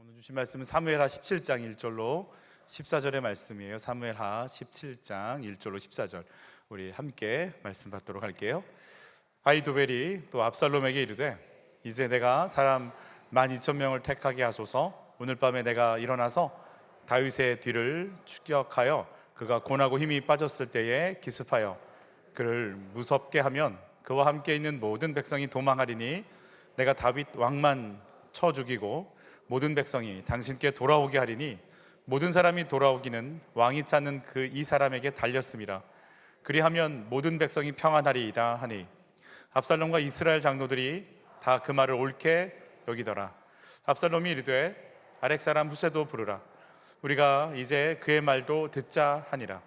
오늘 주신 말씀은 사무엘하 17장 1절로 14절의 말씀이에요. 사무엘하 17장 1절로 14절 우리 함께 말씀 받도록 할게요. 아히도벨이 또 압살롬에게 이르되 이제 내가 사람 12,000명을 택하게 하소서. 오늘 밤에 내가 일어나서 다윗의 뒤를 추격하여 그가 고나고 힘이 빠졌을 때에 기습하여 그를 무섭게 하면 그와 함께 있는 모든 백성이 도망하리니 내가 다윗 왕만 쳐 죽이고 모든 백성이 당신께 돌아오게 하리니 모든 사람이 돌아오기는 왕이 찾는 그 이 사람에게 달렸습니다. 그리하면 모든 백성이 평안하리이다 하니 압살롬과 이스라엘 장로들이 다 그 말을 옳게 여기더라. 압살롬이 이르되 아렉 사람 후세도 부르라. 우리가 이제 그의 말도 듣자 하니라.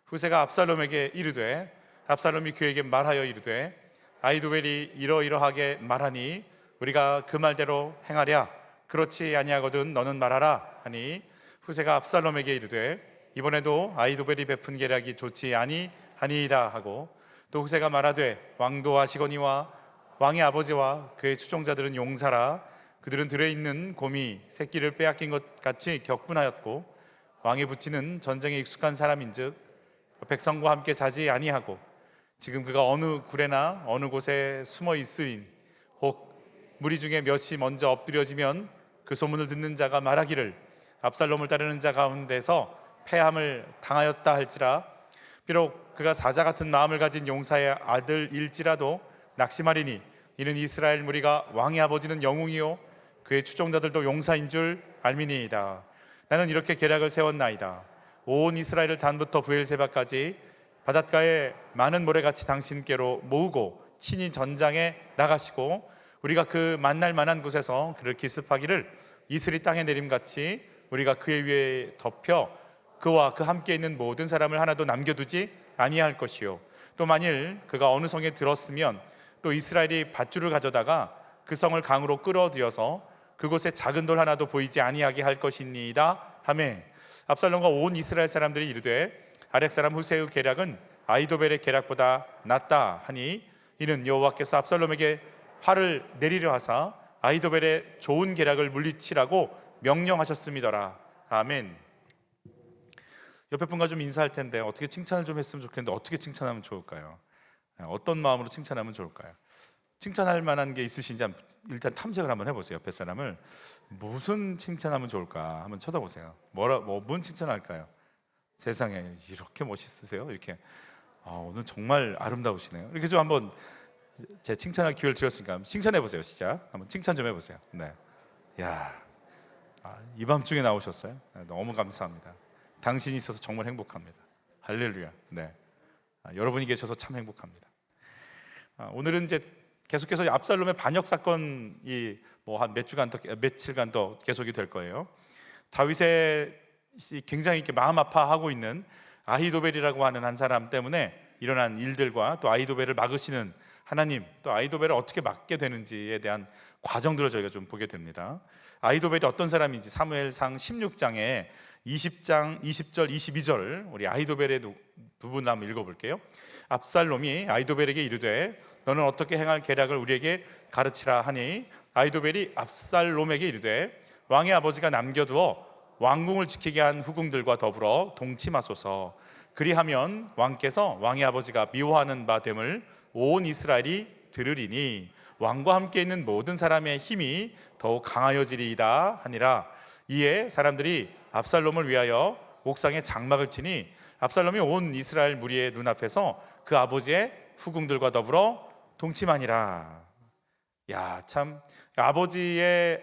후세가 압살롬에게 이르되 압살롬이 그에게 말하여 이르되 아히도벨이 이러이러하게 말하니 우리가 그 말대로 행하랴. 그렇지 아니하거든 너는 말하라 하니 후세가 압살롬에게 이르되 이번에도 아히도벨이 베푼 계략이 좋지 아니하니이다 하고 또 후세가 말하되 왕도 아시거니와 왕의 아버지와 그의 추종자들은 용사라. 그들은 들에 있는 곰이 새끼를 빼앗긴 것 같이 격분하였고 왕의 부치는 전쟁에 익숙한 사람인즉 백성과 함께 자지 아니하고 지금 그가 어느 굴에나 어느 곳에 숨어 있으인 혹 무리 중에 몇이 먼저 엎드려지면 그 소문을 듣는 자가 말하기를 압살롬을 따르는 자 가운데서 패함을 당하였다 할지라. 비록 그가 사자 같은 마음을 가진 용사의 아들일지라도 낙심하리니 이는 이스라엘 무리가 왕의 아버지는 영웅이요 그의 추종자들도 용사인 줄 알미니이다. 나는 이렇게 계략을 세웠나이다. 온 이스라엘을 단부터 브엘세바까지 바닷가에 많은 모래같이 당신께로 모으고 친히 전장에 나가시고 우리가 그 만날 만한 곳에서 그를 기습하기를 이슬이 땅에 내림같이 우리가 그의 위에 덮여 그와 그 함께 있는 모든 사람을 하나도 남겨두지 아니할 것이요 또 만일 그가 어느 성에 들었으면 또 이스라엘이 밧줄을 가져다가 그 성을 강으로 끌어들여서 그곳에 작은 돌 하나도 보이지 아니하게 할 것이니이다 하매 압살롬과 온 이스라엘 사람들이 이르되 아렉 사람 후세의 계략은 아히도벨의 계략보다 낫다 하니 이는 여호와께서 압살롬에게 화를 내리려 하사 아히도벨의 좋은 계략을 물리치라고 명령하셨음이더라. 아멘. 옆에 분과 좀 인사할 텐데 어떻게 칭찬을 좀 했으면 좋겠는데 어떻게 칭찬하면 좋을까요? 어떤 마음으로 칭찬하면 좋을까요? 칭찬할 만한 게 있으신지 일단 탐색을 한번 해보세요. 옆에 사람을 무슨 칭찬하면 좋을까 한번 쳐다보세요. 뭔 칭찬할까요? 세상에 이렇게 멋있으세요? 이렇게 오늘 정말 아름다우시네요. 이렇게 좀 한번 제 칭찬할 기회를 드렸으니까 칭찬해 보세요. 시작. 한번 칭찬 좀 해보세요. 네. 야, 이 밤중에 나오셨어요? 네, 너무 감사합니다. 당신이 있어서 정말 행복합니다. 할렐루야. 네. 여러분이 계셔서 참 행복합니다. 오늘은 이제 계속해서 압살롬의 반역 사건이 뭐 한 며칠간 더 계속이 될 거예요. 다윗의 굉장히 이렇게 마음 아파하고 있는 아히도벨이라고 하는 한 사람 때문에 일어난 일들과 또 아히도벨을 막으시는 하나님, 또 아히도벨을 어떻게 막게 되는지에 대한 과정들을 저희가 좀 보게 됩니다. 아히도벨이 어떤 사람인지 사무엘상 16장에 20장 20절 22절 우리 아히도벨의 부분 한번 읽어볼게요. 압살롬이 아히도벨에게 이르되 너는 어떻게 행할 계략을 우리에게 가르치라 하니 아히도벨이 압살롬에게 이르되 왕의 아버지가 남겨두어 왕궁을 지키게 한 후궁들과 더불어 동침하소서. 그리하면 왕께서 왕의 아버지가 미워하는 바 됨을 온 이스라엘이 들으리니 왕과 함께 있는 모든 사람의 힘이 더욱 강하여지리이다 하니라. 이에 사람들이 압살롬을 위하여 옥상에 장막을 치니 압살롬이 온 이스라엘 무리의 눈앞에서 그 아버지의 후궁들과 더불어 동침하니라. 야, 참 아버지의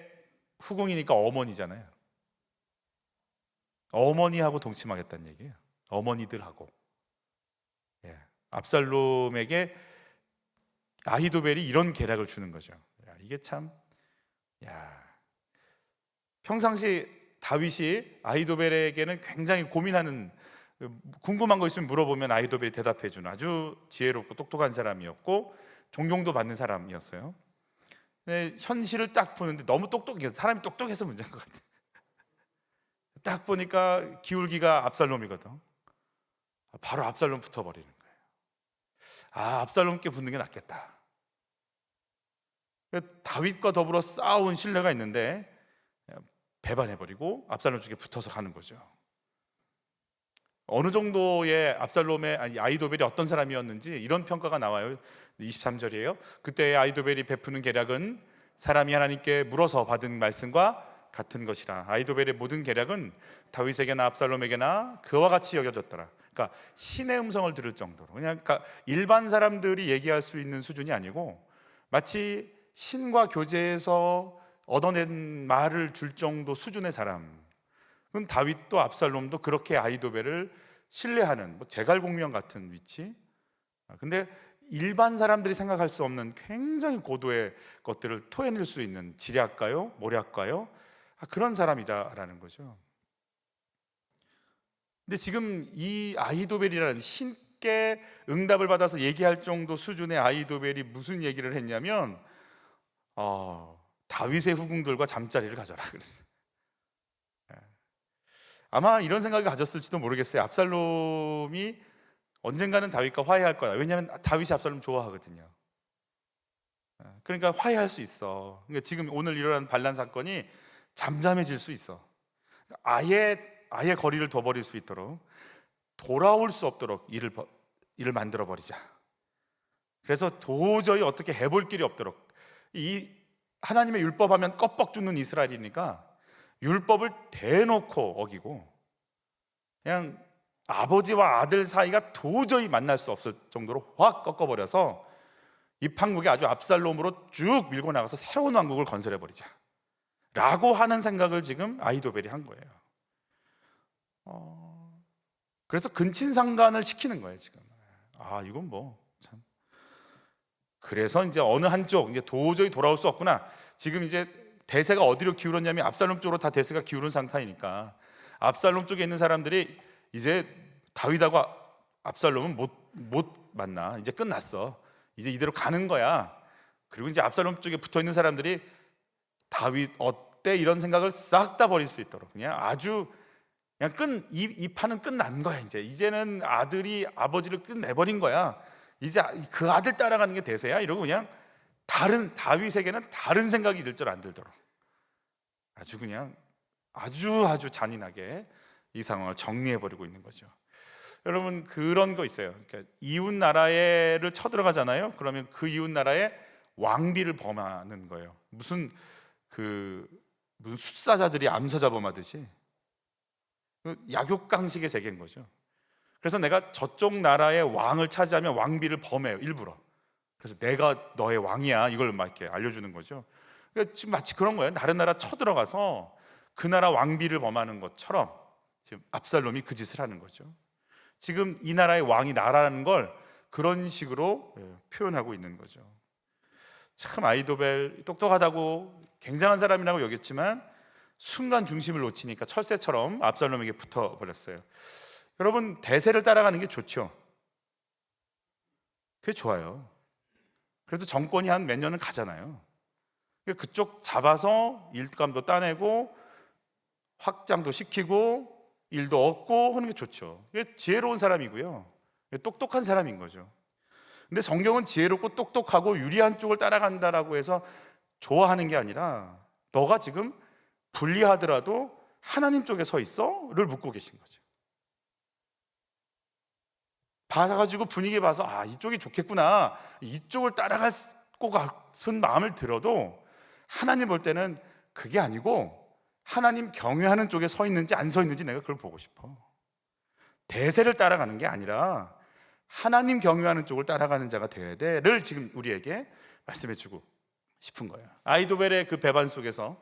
후궁이니까 어머니잖아요. 어머니하고 동침하겠다는 얘기예요. 어머니들하고. 압살롬에게 아히도벨이 이런 계략을 주는 거죠. 이게 참, 평상시 다윗이 아히도벨에게는 굉장히 고민하는, 궁금한 거 있으면 물어보면 아히도벨이 대답해 주는 아주 지혜롭고 똑똑한 사람이었고 존경도 받는 사람이었어요. 근데 현실을 딱 보는데 너무 똑똑해서, 사람이 똑똑해서 문제인 것 같아요. 딱 보니까 기울기가 압살롬이거든. 바로 압살롬 붙어버리는 거예요. 압살롬께 붙는 게 낫겠다. 다윗과 더불어 싸운 신뢰가 있는데 배반해버리고 압살롬 쪽에 붙어서 가는 거죠. 어느 정도의 아히도벨이 어떤 사람이었는지 이런 평가가 나와요. 23절이에요. 그때 아히도벨이 베푸는 계략은 사람이 하나님께 물어서 받은 말씀과 같은 것이라. 아히도벨의 모든 계략은 다윗에게나 압살롬에게나 그와 같이 여겨졌더라. 그러니까 신의 음성을 들을 정도로, 그러니까 일반 사람들이 얘기할 수 있는 수준이 아니고 마치 신과 교제해서 얻어낸 말을 줄 정도 수준의 사람. 그럼 다윗도 압살롬도 그렇게 아히도벨을 신뢰하는 제갈공명 같은 위치. 근데 일반 사람들이 생각할 수 없는 굉장히 고도의 것들을 토해낼 수 있는 지략가요, 모략가요, 그런 사람이다라는 거죠. 근데 지금 이 아히도벨이라는 신께 응답을 받아서 얘기할 정도 수준의 아히도벨이 무슨 얘기를 했냐면 다윗의 후궁들과 잠자리를 가져라 그랬어요. 아마 이런 생각을 가졌을지도 모르겠어요. 압살롬이 언젠가는 다윗과 화해할 거야. 왜냐하면 다윗이 압살롬 좋아하거든요. 그러니까 화해할 수 있어. 그러니까 지금 오늘 일어난 반란 사건이 잠잠해질 수 있어. 아예 거리를 둬버릴 수 있도록, 돌아올 수 없도록 일을 만들어 버리자. 그래서 도저히 어떻게 해볼 길이 없도록, 이 하나님의 율법하면 껍벅 죽는 이스라엘이니까 율법을 대놓고 어기고 그냥 아버지와 아들 사이가 도저히 만날 수 없을 정도로 확 꺾어버려서 이 판국이 아주 압살롬으로 쭉 밀고 나가서 새로운 왕국을 건설해버리자 라고 하는 생각을 지금 아히도벨이 한 거예요. 그래서 근친상간을 시키는 거예요 지금. 이건 참. 그래서 이제 어느 한쪽 이제 도저히 돌아올 수 없구나. 지금 이제 대세가 어디로 기울었냐면 압살롬 쪽으로 다 대세가 기울은 상태이니까 압살롬 쪽에 있는 사람들이 이제 다윗하고 압살롬은 못 만나. 이제 끝났어. 이제 이대로 가는 거야. 그리고 이제 압살롬 쪽에 붙어 있는 사람들이 다윗 어때? 이런 생각을 싹 다 버릴 수 있도록 그냥 이 판은 끝난 거야. 이제는 아들이 아버지를 끝내버린 거야. 이제 그 아들 따라가는 게 대세야. 이러고 그냥 다윗에게는 다른 생각이 들 줄 안 들도록 아주 잔인하게 이 상황을 정리해버리고 있는 거죠. 여러분 그런 거 있어요. 그러니까 이웃 나라를 쳐들어가잖아요. 그러면 그 이웃 나라에 왕비를 범하는 거예요. 무슨 숫사자들이 암사자범하듯이 약육강식의 세계인 거죠. 그래서 내가 저쪽 나라의 왕을 차지하면 왕비를 범해요, 일부러. 그래서 내가 너의 왕이야, 이걸 막 이렇게 알려주는 거죠. 그러니까 지금 마치 그런 거예요. 다른 나라 쳐들어가서 그 나라 왕비를 범하는 것처럼 지금 압살롬이 그 짓을 하는 거죠. 지금 이 나라의 왕이 나라는 걸 그런 식으로 표현하고 있는 거죠. 참 아히도벨 똑똑하다고 굉장한 사람이라고 여겼지만 순간 중심을 놓치니까 철새처럼 압살롬에게 붙어버렸어요. 여러분 대세를 따라가는 게 좋죠. 그게 좋아요. 그래도 정권이 한 몇 년은 가잖아요. 그쪽 잡아서 일감도 따내고 확장도 시키고 일도 얻고 하는 게 좋죠. 지혜로운 사람이고요, 똑똑한 사람인 거죠. 근데 성경은 지혜롭고 똑똑하고 유리한 쪽을 따라간다라고 해서 좋아하는 게 아니라 너가 지금 불리하더라도 하나님 쪽에 서 있어?를 묻고 계신 거죠. 봐가지고 분위기 봐서 이쪽이 좋겠구나, 이쪽을 따라갈 것 같은 마음을 들어도 하나님 볼 때는 그게 아니고 하나님 경외하는 쪽에 서 있는지 안 서 있는지 내가 그걸 보고 싶어. 대세를 따라가는 게 아니라 하나님 경외하는 쪽을 따라가는 자가 되어야 돼를 지금 우리에게 말씀해 주고 싶은 거예요. 아히도벨의 그 배반 속에서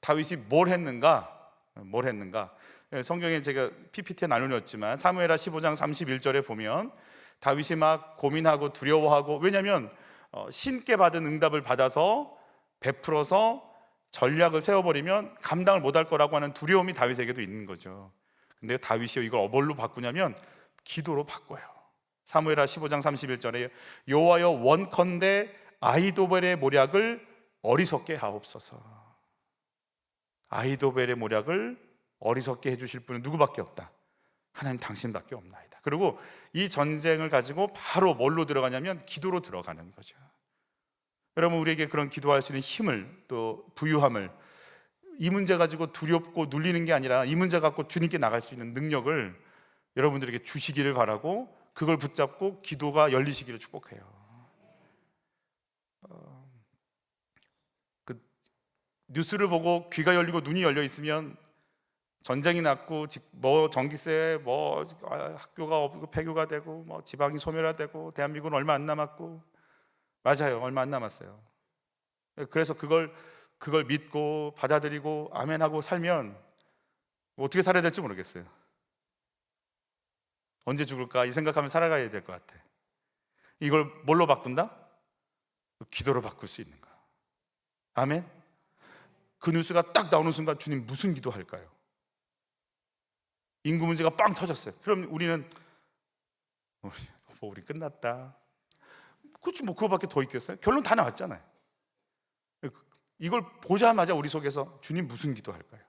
다윗이 뭘 했는가? 성경에 제가 PPT에 나누었지만 사무엘하 15장 31절에 보면 다윗이 막 고민하고 두려워하고, 왜냐하면 신께 받은 응답을 받아서 베풀어서 전략을 세워버리면 감당을 못할 거라고 하는 두려움이 다윗에게도 있는 거죠. 근데 다윗이 이걸 뭘로 바꾸냐면 기도로 바꿔요. 사무엘하 15장 31절에 여호와여 원컨대 아히도벨의 모략을 어리석게 하옵소서. 아히도벨의 모략을 어리석게 해주실 분은 누구밖에 없다. 하나님 당신밖에 없나이다. 그리고 이 전쟁을 가지고 바로 뭘로 들어가냐면 기도로 들어가는 거죠. 여러분 우리에게 그런 기도할 수 있는 힘을 또 부유함을 이 문제 가지고 두렵고 눌리는 게 아니라 이 문제 갖고 주님께 나갈 수 있는 능력을 여러분들에게 주시기를 바라고, 그걸 붙잡고 기도가 열리시기를 축복해요. 그 뉴스를 보고 귀가 열리고 눈이 열려 있으면 전쟁이 났고 뭐 전기세, 뭐 학교가 없고 폐교가 되고 뭐 지방이 소멸화되고 대한민국은 얼마 안 남았고, 맞아요, 얼마 안 남았어요. 그래서 그걸 믿고 받아들이고 아멘하고 살면 어떻게 살아야 될지 모르겠어요. 언제 죽을까 이 생각하면 살아가야 될 것 같아. 이걸 뭘로 바꾼다? 기도로 바꿀 수 있는 거야. 아멘. 그 뉴스가 딱 나오는 순간 주님 무슨 기도할까요? 인구 문제가 빵 터졌어요. 그럼 우리는 우리 끝났다. 그렇지, 뭐 그거밖에 더 있겠어요? 결론 다 나왔잖아요. 이걸 보자마자 우리 속에서 주님 무슨 기도할까요?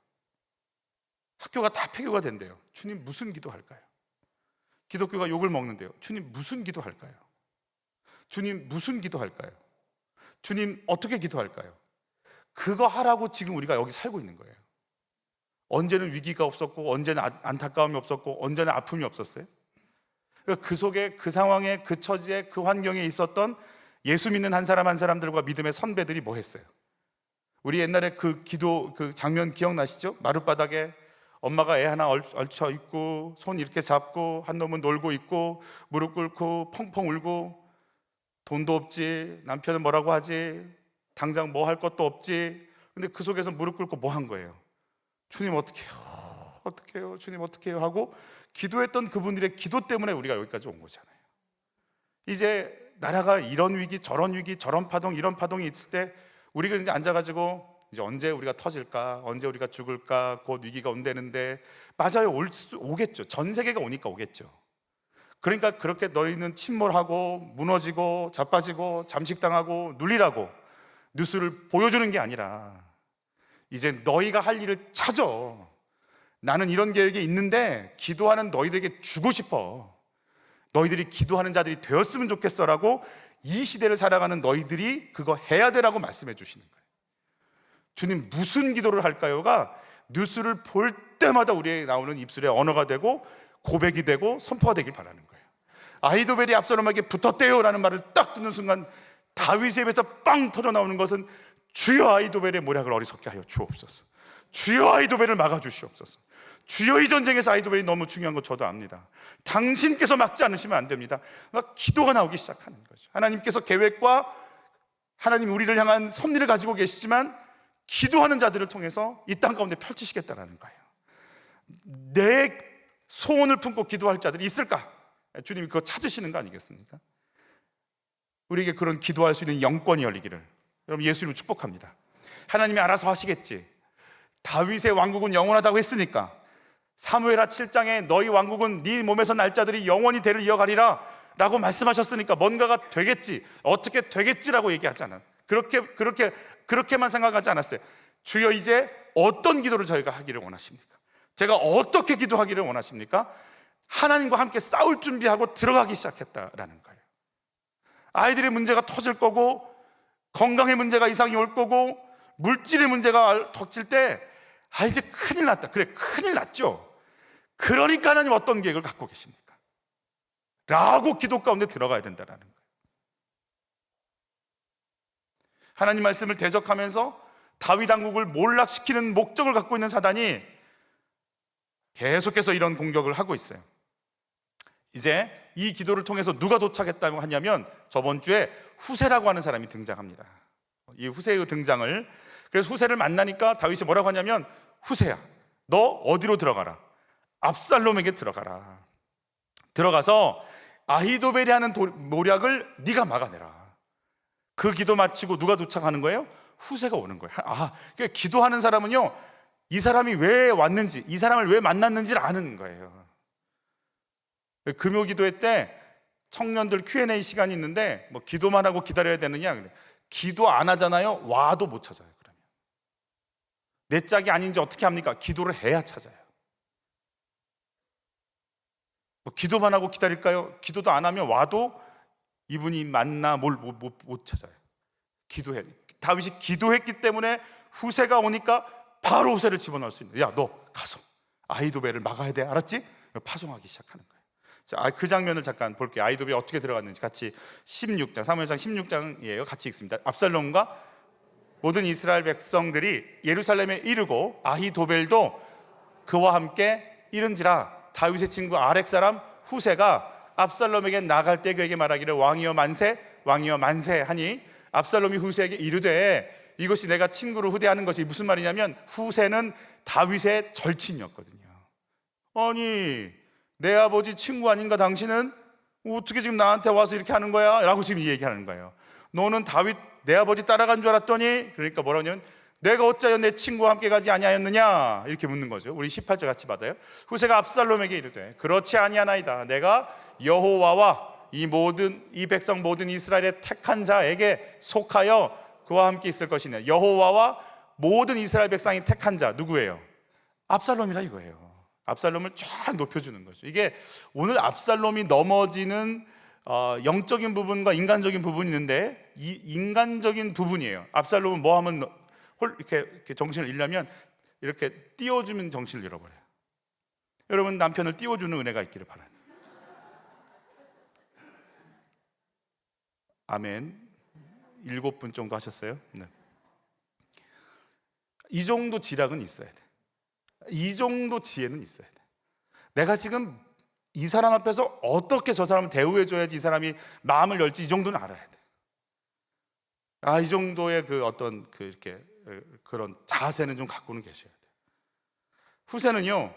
학교가 다 폐교가 된대요. 주님 무슨 기도할까요? 기독교가 욕을 먹는데요. 주님 무슨 기도할까요? 주님 무슨 기도할까요? 주님 어떻게 기도할까요? 그거 하라고 지금 우리가 여기 살고 있는 거예요. 언제는 위기가 없었고, 언제는 안타까움이 없었고, 언제는 아픔이 없었어요. 그 속에, 그 상황에, 그 처지에, 그 환경에 있었던 예수 믿는 한 사람 한 사람들과 믿음의 선배들이 뭐 했어요? 우리 옛날에 그 기도 그 장면 기억나시죠? 마룻바닥에 엄마가 애 하나 얽혀 있고 손 이렇게 잡고 한 놈은 놀고 있고 무릎 꿇고 펑펑 울고, 돈도 없지, 남편은 뭐라고 하지, 당장 뭐 할 것도 없지. 근데 그 속에서 무릎 꿇고 뭐 한 거예요? 주님 어떡해요? 어떡해요? 주님 어떡해요? 하고 기도했던 그분들의 기도 때문에 우리가 여기까지 온 거잖아요. 이제 나라가 이런 위기 저런 파동 이런 파동이 있을 때 우리가 이제 앉아가지고 이제 언제 우리가 터질까, 언제 우리가 죽을까, 곧 위기가 온다는데, 맞아요, 오겠죠. 전 세계가 오니까 오겠죠. 그러니까 그렇게 너희는 침몰하고 무너지고 자빠지고 잠식당하고 눌리라고 뉴스를 보여주는 게 아니라 이제 너희가 할 일을 찾아. 나는 이런 계획이 있는데 기도하는 너희들에게 주고 싶어. 너희들이 기도하는 자들이 되었으면 좋겠어라고 이 시대를 살아가는 너희들이 그거 해야 되라고 말씀해 주시는 거예요. 주님 무슨 기도를 할까요가 뉴스를 볼 때마다 우리에게 나오는 입술의 언어가 되고 고백이 되고 선포가 되길 바라는 거예요. 아히도벨이 압살롬에게 붙었대요라는 말을 딱 듣는 순간 다윗의 입에서 빵 터져 나오는 것은 주여 아히도벨의 모략을 어리석게 하여 주옵소서. 주여 아히도벨을 막아주시옵소서. 주여 이 전쟁에서 아히도벨이 너무 중요한 거 저도 압니다. 당신께서 막지 않으시면 안 됩니다. 막 기도가 나오기 시작하는 거죠. 하나님께서 계획과 하나님 우리를 향한 섭리를 가지고 계시지만 기도하는 자들을 통해서 이 땅 가운데 펼치시겠다는 거예요. 내 소원을 품고 기도할 자들이 있을까? 주님이 그거 찾으시는 거 아니겠습니까? 우리에게 그런 기도할 수 있는 영권이 열리기를 여러분 예수님을 축복합니다. 하나님이 알아서 하시겠지. 다윗의 왕국은 영원하다고 했으니까 사무엘하 7장에 너희 왕국은 네 몸에서 날 자들이 영원히 대를 이어가리라 라고 말씀하셨으니까 뭔가가 되겠지, 어떻게 되겠지라고 얘기하지 않아요. 그렇게만 생각하지 않았어요. 주여 이제 어떤 기도를 저희가 하기를 원하십니까? 제가 어떻게 기도하기를 원하십니까? 하나님과 함께 싸울 준비하고 들어가기 시작했다라는 거예요. 아이들의 문제가 터질 거고 건강의 문제가 이상이 올 거고 물질의 문제가 닥칠 때 이제 큰일 났다. 그래, 큰일 났죠. 그러니까 하나님 어떤 계획을 갖고 계십니까? 라고 기도 가운데 들어가야 된다는 거예요. 하나님 말씀을 대적하면서 다윗 왕국을 몰락시키는 목적을 갖고 있는 사단이 계속해서 이런 공격을 하고 있어요. 이제 이 기도를 통해서 누가 도착했다고 하냐면 저번 주에 후세라고 하는 사람이 등장합니다. 이 후세의 등장을, 그래서 후세를 만나니까 다윗이 뭐라고 하냐면, 후세야 너 어디로 들어가라? 압살롬에게 들어가라. 들어가서 아히도벨이 하는 모략을 네가 막아내라. 그 기도 마치고 누가 도착하는 거예요? 후세가 오는 거예요. 그러니까 기도하는 사람은요, 이 사람이 왜 왔는지, 이 사람을 왜 만났는지를 아는 거예요. 금요 기도회 때 청년들 Q&A 시간이 있는데 뭐 기도만 하고 기다려야 되느냐? 그래. 기도 안 하잖아요. 와도 못 찾아요. 그러면 내 짝이 아닌지 어떻게 합니까? 기도를 해야 찾아요. 뭐 기도만 하고 기다릴까요? 기도도 안 하면 와도 이분이 맞나 못 찾아요. 기도해. 다윗이 기도했기 때문에 후세가 오니까 바로 후세를 집어넣을 수 있는, 야, 너 가서 아히도벨을 막아야 돼, 알았지? 파송하기 시작하는 거예요. 자, 그 장면을 잠깐 볼게요. 아히도벨이 어떻게 들어갔는지 같이 16장, 사무엘상 16장이에요. 같이 읽습니다. 압살롬과 모든 이스라엘 백성들이 예루살렘에 이르고 아히도벨도 그와 함께 이른지라. 다윗의 친구 아렉 사람 후세가 압살롬에게 나갈 때 그에게 말하기를 왕이여 만세, 왕이여 만세 하니 압살롬이 후세에게 이르되, 이것이 내가 친구를 후대하는 것이 무슨 말이냐면, 후세는 다윗의 절친이었거든요. 아니, 내 아버지 친구 아닌가 당신은? 어떻게 지금 나한테 와서 이렇게 하는 거야? 라고 지금 이 얘기하는 거예요. 너는 다윗 내 아버지 따라간 줄 알았더니, 그러니까 뭐라고 하냐면, 내가 어찌하여 내 친구와 함께 가지 아니하였느냐, 이렇게 묻는 거죠. 우리 18절 같이 받아요. 후세가 압살롬에게 이르되, 그렇지 아니하나이다. 내가 여호와와 이 백성 모든 이스라엘의 택한 자에게 속하여 그와 함께 있을 것이네. 여호와와 모든 이스라엘 백성이 택한 자 누구예요? 압살롬이라 이거예요. 압살롬을 쫙 높여주는 거죠. 이게 오늘 압살롬이 넘어지는 영적인 부분과 인간적인 부분이 있는데, 이 인간적인 부분이에요. 압살롬은 뭐 하면 이렇게 정신을 잃려면 이렇게 띄워주면 정신을 잃어버려요. 여러분, 남편을 띄워주는 은혜가 있기를 바라요. 아멘. 7분 정도 하셨어요? 네. 이 정도 지략은 있어야 돼. 이 정도 지혜는 있어야 돼. 내가 지금 이 사람 앞에서 어떻게 저 사람을 대우해줘야지 이 사람이 마음을 열지, 이 정도는 알아야 돼. 이 정도의 그런 자세는 좀 갖고는 계셔야 돼. 후세는요,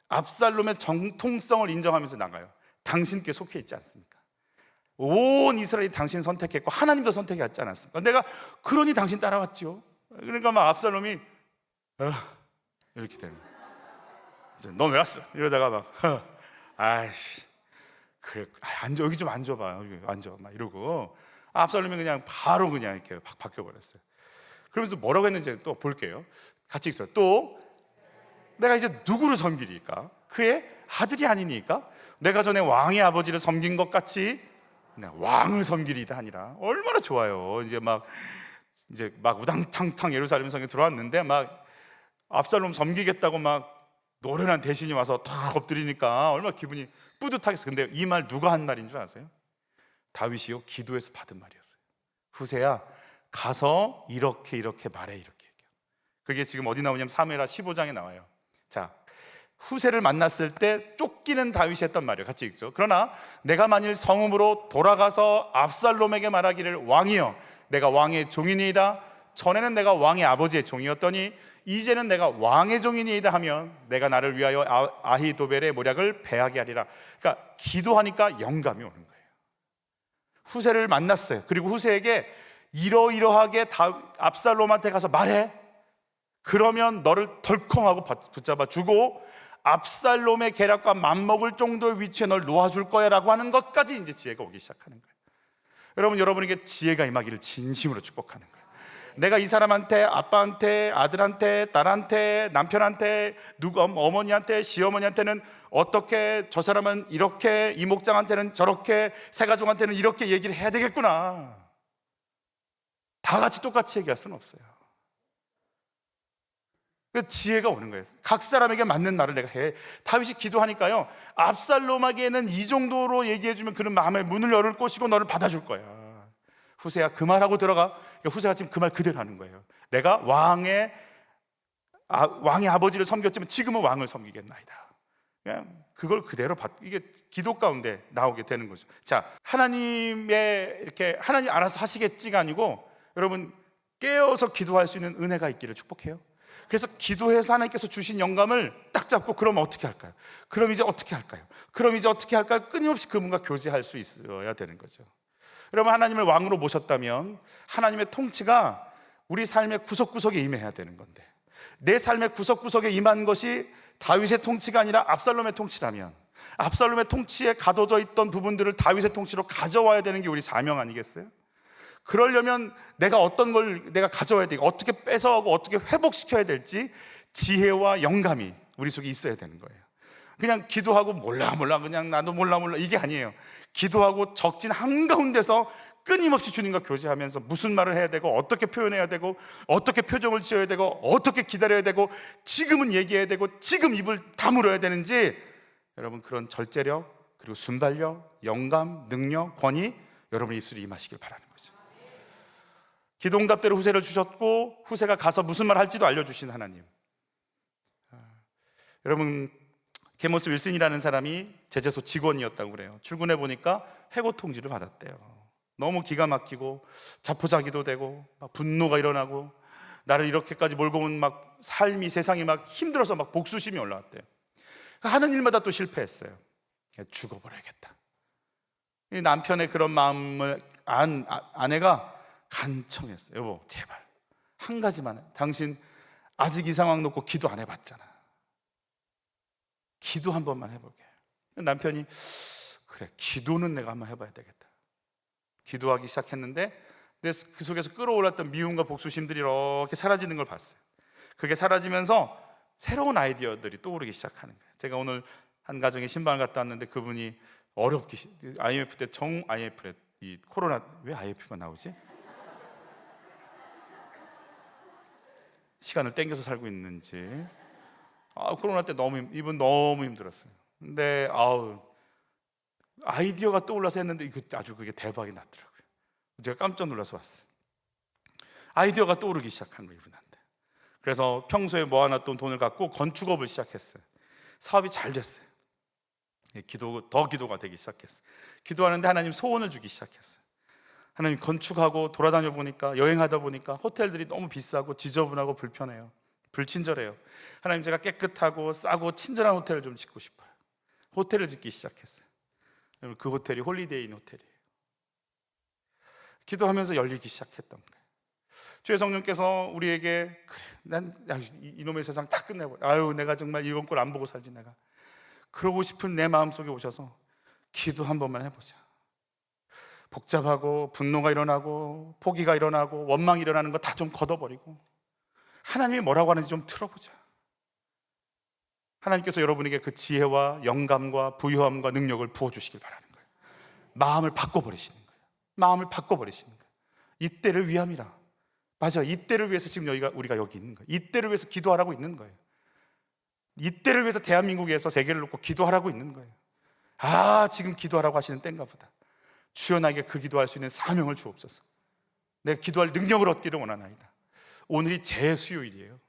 압살롬의 정통성을 인정하면서 나가요. 당신께 속해 있지 않습니까? 온 이스라엘이 당신 선택했고 하나님도 선택했지 않았습니까? 내가 그러니 당신 따라왔죠. 그러니까 막 압살롬이 이렇게 되는 거예요. 넌 왜 왔어? 이러다가 막 아이씨, 그래, 앉아, 여기 좀 앉아봐, 여기 앉아, 막 이러고 압살롬이 그냥 바로 그냥 이렇게 확 바뀌어버렸어요. 그러면서 뭐라고 했는지 또 볼게요. 같이 있어요. 또 내가 이제 누구를 섬기리까? 그의 아들이 아니니까 내가 전에 왕의 아버지를 섬긴 것 같이 왕을 섬기리다 하니라. 얼마나 좋아요. 이제 막 우당탕탕 예루살렘 성에 들어왔는데 막 압살롬 섬기겠다고 막 노련한 대신이 와서 탁 엎드리니까 얼마나 기분이 뿌듯하겠어요. 근데 이 말 누가 한 말인 줄 아세요? 다윗이요, 기도해서 받은 말이었어요. 후세야, 가서 이렇게 말해, 이렇게 얘기해요. 그게 지금 어디 나오냐면 사무엘하 15장에 나와요. 자, 후세를 만났을 때 쫓기는 다윗이 했던 말이에요. 같이 읽죠. 그러나 내가 만일 성읍으로 돌아가서 압살롬에게 말하기를, 왕이여, 내가 왕의 종이니이다. 전에는 내가 왕의 아버지의 종이었더니 이제는 내가 왕의 종이니이다 하면 내가 나를 위하여 아히도벨의 모략을 패하게 하리라. 그러니까 기도하니까 영감이 오는 거예요. 후세를 만났어요. 그리고 후세에게 이러이러하게 압살롬한테 가서 말해. 그러면 너를 덜컹하고 붙잡아 주고 압살롬의 계략과 맞먹을 정도의 위치에 널 놓아줄 거야 라고 하는 것까지 이제 지혜가 오기 시작하는 거예요. 여러분에게 지혜가 임하기를 진심으로 축복하는 거예요. 내가 이 사람한테, 아빠한테, 아들한테, 딸한테, 남편한테, 어머니한테, 시어머니한테는 어떻게, 저 사람은 이렇게, 이 목장한테는 저렇게, 새가족한테는 이렇게 얘기를 해야 되겠구나. 다 같이 똑같이 얘기할 수는 없어요. 지혜가 오는 거예요. 각 사람에게 맞는 말을 내가 해. 다윗이 기도하니까요, 압살롬에게는 이 정도로 얘기해주면 그는 마음의 문을 열을 것이고 너를 받아줄 거야. 후세야, 그 말하고 들어가. 그러니까 후세가 지금 그 말 그대로 하는 거예요. 내가 왕의 아버지를 섬겼지만 지금은 왕을 섬기겠나이다. 그냥 그걸 그대로 이게 기도 가운데 나오게 되는 거죠. 자, 하나님 알아서 하시겠지가 아니고, 여러분 깨어서 기도할 수 있는 은혜가 있기를 축복해요. 그래서 기도해서 하나님께서 주신 영감을 딱 잡고, 그럼 어떻게 할까요? 그럼 이제 어떻게 할까요? 그럼 이제 어떻게 할까요? 끊임없이 그분과 교제할 수 있어야 되는 거죠. 여러분, 하나님을 왕으로 모셨다면 하나님의 통치가 우리 삶의 구석구석에 임해야 되는 건데, 내 삶의 구석구석에 임한 것이 다윗의 통치가 아니라 압살롬의 통치라면, 압살롬의 통치에 가둬져 있던 부분들을 다윗의 통치로 가져와야 되는 게 우리 사명 아니겠어요? 그러려면 내가 어떤 걸 내가 가져와야 되고, 어떻게 뺏어가고 어떻게 회복시켜야 될지 지혜와 영감이 우리 속에 있어야 되는 거예요. 그냥 기도하고 몰라 그냥 나도 몰라 이게 아니에요. 기도하고 적진 한가운데서 끊임없이 주님과 교제하면서 무슨 말을 해야 되고, 어떻게 표현해야 되고, 어떻게 표정을 지어야 되고, 어떻게 기다려야 되고, 지금은 얘기해야 되고, 지금 입을 다물어야 되는지, 여러분 그런 절제력, 그리고 순발력, 영감, 능력, 권위, 여러분의 입술에 임하시길 바라는 거죠. 기도 응답대로 후세를 주셨고, 후세가 가서 무슨 말 할지도 알려주신 하나님. 여러분, 게모스 윌슨이라는 사람이 제재소 직원이었다고 그래요. 출근해 보니까 해고 통지를 받았대요. 너무 기가 막히고 자포자기도 되고 막 분노가 일어나고, 나를 이렇게까지 몰고 온 막 삶이, 세상이 막 힘들어서 막 복수심이 올라왔대요. 하는 일마다 또 실패했어요. 죽어버려야겠다. 이 남편의 그런 마음을 아내가 간청했어요. 여보, 제발 한 가지만 해. 당신 아직 이 상황 놓고 기도 안 해봤잖아. 기도 한 번만 해볼게. 남편이 그래, 기도는 내가 한번 해봐야 되겠다. 기도하기 시작했는데 그 속에서 끌어올랐던 미움과 복수심들이 이렇게 사라지는 걸 봤어요. 그게 사라지면서 새로운 아이디어들이 떠오르기 시작하는 거예요. 제가 오늘 한 가정에 신방을 갔다 왔는데 그분이 어렵게 IMF 때 IMF래, 이 코로나, 왜 IMF가 나오지? 시간을 땡겨서 살고 있는지, 코로나 때 이분 너무 힘들었어요. 근데 아이디어가 떠올라서 했는데 아주 그게 대박이 났더라고요. 제가 깜짝 놀라서 왔어요. 아이디어가 떠오르기 시작한 거예요, 이분한테. 그래서 평소에 모아놨던 돈을 갖고 건축업을 시작했어요. 사업이 잘 됐어요. 기도가 되기 시작했어요. 기도하는데 하나님 소원을 주기 시작했어요. 하나님, 건축하고 돌아다녀 보니까, 여행하다 보니까 호텔들이 너무 비싸고 지저분하고 불편해요. 불친절해요. 하나님, 제가 깨끗하고 싸고 친절한 호텔을 좀 짓고 싶어요. 호텔을 짓기 시작했어요. 그 호텔이 홀리데이인 호텔이에요. 기도하면서 열리기 시작했던 거예요. 주의 성령께서 우리에게, 그래, 난 이놈의 세상 다 끝내버려, 내가 정말 이런 꼴 안 보고 살지, 내가 그러고 싶은 내 마음속에 오셔서 기도 한 번만 해보자. 복잡하고 분노가 일어나고 포기가 일어나고 원망이 일어나는 거 다 좀 걷어버리고 하나님이 뭐라고 하는지 좀 들어보자. 하나님께서 여러분에게 그 지혜와 영감과 부유함과 능력을 부어주시길 바라는 거예요. 마음을 바꿔버리시는 거예요. 마음을 바꿔버리시는 거예요. 이때를 위함이라. 맞아, 이때를 위해서 지금 우리가 여기 있는 거예요. 이때를 위해서 기도하라고 있는 거예요. 이때를 위해서 대한민국에서 세계를 놓고 기도하라고 있는 거예요. 지금 기도하라고 하시는 때인가 보다. 주여, 나에게 그 기도할 수 있는 사명을 주옵소서. 내가 기도할 능력을 얻기를 원하나이다. 오늘이 제 수요일이에요.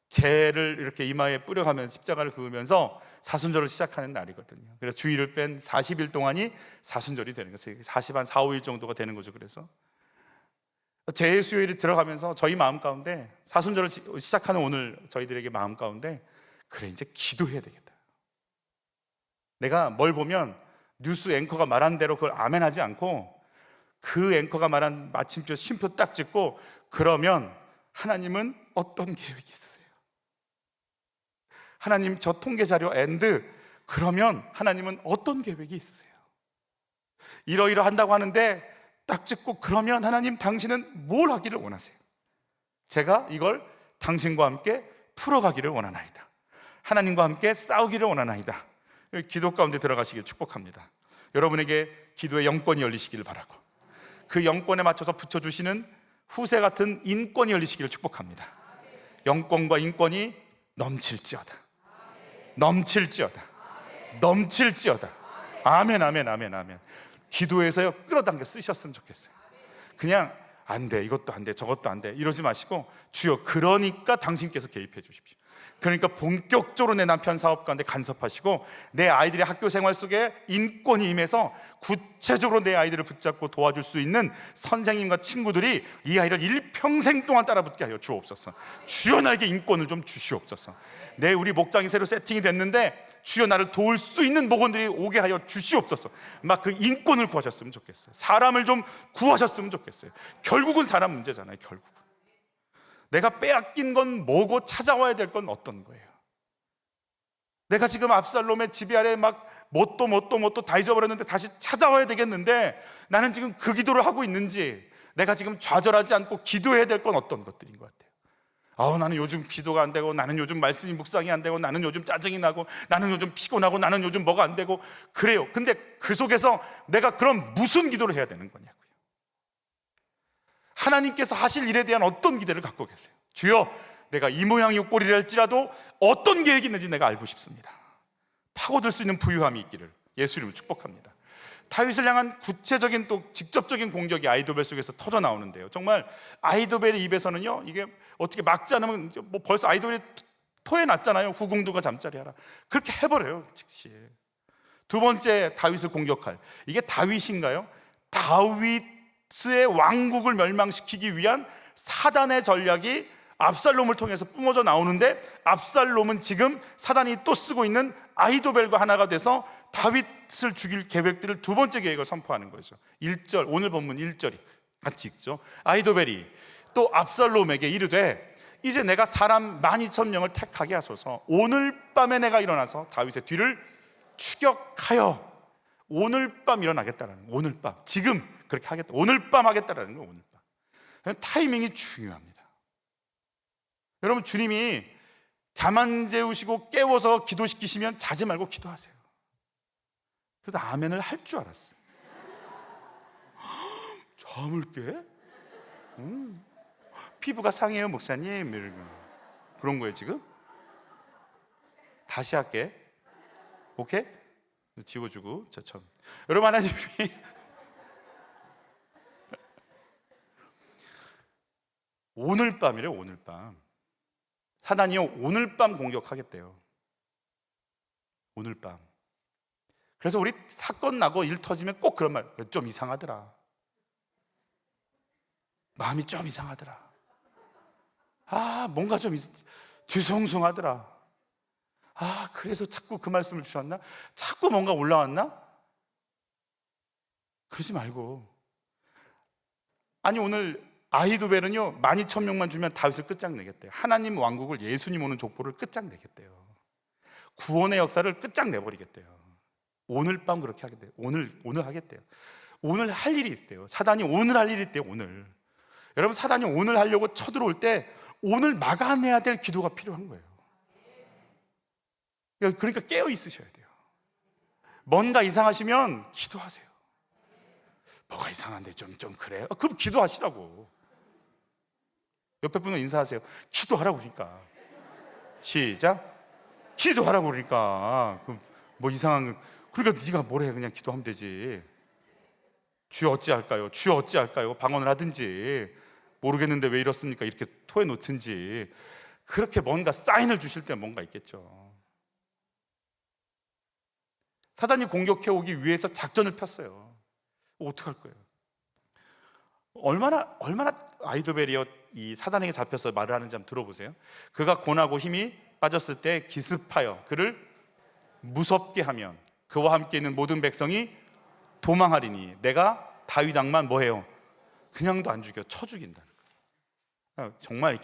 재를 이렇게 이마에 뿌려가면서 십자가를 그으면서 사순절을 시작하는 날이거든요. 그래서 주일을 뺀 40일 동안이 사순절이 되는 거예요. 40한 4, 5일 정도가 되는 거죠. 그래서 제 수요일이 들어가면서 저희 마음 가운데, 사순절을 시작하는 오늘 저희들에게 마음 가운데, 그래, 이제 기도해야 되겠다. 내가 뭘 보면 뉴스 앵커가 말한 대로 그걸 아멘하지 않고 그 앵커가 말한 마침표, 쉼표 딱 찍고, 그러면 하나님은 어떤 계획이 있으세요? 하나님, 저 통계 자료 엔드, 그러면 하나님은 어떤 계획이 있으세요? 이러이러 한다고 하는데 딱 찍고, 그러면 하나님, 당신은 뭘 하기를 원하세요? 제가 이걸 당신과 함께 풀어가기를 원하나이다. 하나님과 함께 싸우기를 원하나이다. 기도 가운데 들어가시길 축복합니다. 여러분에게 기도의 영권이 열리시기를 바라고, 그 영권에 맞춰서 붙여주시는 후세 같은 인권이 열리시기를 축복합니다. 영권과 인권이 넘칠지어다. 넘칠지어다. 넘칠지어다. 아멘, 아멘, 아멘, 아멘. 기도에서요, 끌어당겨 쓰셨으면 좋겠어요. 그냥 안 돼, 이것도 안 돼, 저것도 안 돼 이러지 마시고, 주여, 그러니까 당신께서 개입해 주십시오. 그러니까 본격적으로 내 남편 사업 가운데 간섭하시고, 내 아이들의 학교 생활 속에 인권이 임해서 구체적으로 내 아이들을 붙잡고 도와줄 수 있는 선생님과 친구들이 이 아이를 일평생 동안 따라붙게 하여 주옵소서. 주여, 나에게 인권을 좀 주시옵소서. 우리 목장이 새로 세팅이 됐는데 주여, 나를 도울 수 있는 목원들이 오게 하여 주시옵소서. 막 그 인권을 구하셨으면 좋겠어요. 사람을 좀 구하셨으면 좋겠어요. 결국은 사람 문제잖아요. 결국은 내가 빼앗긴 건 뭐고 찾아와야 될 건 어떤 거예요? 내가 지금 압살롬의 지배 아래 막 뭣도 다 잊어버렸는데 다시 찾아와야 되겠는데, 나는 지금 그 기도를 하고 있는지, 내가 지금 좌절하지 않고 기도해야 될 건 어떤 것들인 것 같아요. 나는 요즘 기도가 안 되고, 나는 요즘 말씀이 묵상이 안 되고, 나는 요즘 짜증이 나고, 나는 요즘 피곤하고, 나는 요즘 뭐가 안 되고 그래요. 근데 그 속에서 내가 그럼 무슨 기도를 해야 되는 거냐고요. 하나님께서 하실 일에 대한 어떤 기대를 갖고 계세요? 주여, 내가 이 모양이 꼴이라 할지라도 어떤 계획이 있는지 내가 알고 싶습니다. 파고들 수 있는 부유함이 있기를 예수 이름으로 축복합니다. 다윗을 향한 구체적인 또 직접적인 공격이 아이도벨 속에서 터져 나오는데요. 정말 아이도벨의 입에서는요, 이게 어떻게 막지 않으면 뭐 벌써 아이도벨이 토해 났잖아요. 후궁두가 잠자리 하라. 그렇게 해버려요, 즉시. 두 번째, 다윗을 공격할, 이게 다윗인가요? 다윗의 왕국을 멸망시키기 위한 사단의 전략이 압살롬을 통해서 뿜어져 나오는데, 압살롬은 지금 사단이 또 쓰고 있는 아히도벨과 하나가 돼서 다윗을 죽일 계획들을 두 번째 계획을 선포하는 거죠. 1절, 오늘 본문 1절이 같이 읽죠. 아히도벨이 또 압살롬에게 이르되 이제 내가 사람 12,000명을 택하게 하소서. 오늘 밤에 내가 일어나서 다윗의 뒤를 추격하여, 오늘 밤 일어나겠다라는 거예요. 오늘 밤, 지금 그렇게 하겠다, 오늘 밤 하겠다라는 거예요. 오늘 밤. 타이밍이 중요합니다. 여러분, 주님이 잠 안 재우시고 깨워서 기도시키시면 자지 말고 기도하세요. 그래도 아멘을 할 줄 알았어요. 잠을 깨? 피부가 상해요 목사님, 그런 거예요 지금? 다시 할게. 오케이? 지워주고. 자, 처음. 여러분, 하나님이 오늘 밤이래요. 오늘 밤 사단이요, 오늘 밤 공격하겠대요. 오늘 밤. 그래서 우리 사건 나고 일 터지면 꼭 그런 말, 좀 이상하더라, 마음이 좀 이상하더라, 뭔가 좀 뒤숭숭하더라, 그래서 자꾸 그 말씀을 주셨나? 자꾸 뭔가 올라왔나? 그러지 말고, 아니 오늘 아히도벨은요 12,000명만 주면 다윗을 끝장내겠대요. 하나님 왕국을, 예수님 오는 족보를 끝장내겠대요. 구원의 역사를 끝장내버리겠대요. 오늘 밤 그렇게 하겠대요. 오늘 하겠대요. 오늘 할 일이 있대요. 사단이 오늘 할 일이 있대요. 오늘. 여러분, 사단이 오늘 하려고 쳐들어올 때 오늘 막아내야 될 기도가 필요한 거예요. 그러니까 깨어 있으셔야 돼요. 뭔가 이상하시면 기도하세요. 뭐가 이상한데 좀 그래요? 그럼 기도하시라고. 옆에 분은 인사하세요. 기도하라고 그러니까. 시작. 기도하라고 그러니까. 그럼 뭐 이상한, 그러니까 네가 뭘 해, 그냥 기도하면 되지. 주여 어찌할까요? 주여 어찌할까요? 방언을 하든지, 모르겠는데 왜 이렇습니까? 이렇게 토해 놓든지. 그렇게 뭔가 사인을 주실 때 뭔가 있겠죠. 사단이 공격해 오기 위해서 작전을 폈어요. 어떡할 거예요? 얼마나 아히도벨이요 이 사단에게 잡혀서 말을 하는지 한번 들어보세요. 그가 고나고 힘이 빠졌을 때 기습하여 그를 무섭게 하면 그와 함께 있는 모든 백성이 도망하리니 내가 다윗 왕만 뭐해요? 그냥도 안 죽여, 쳐 죽인다는 거예요. 정말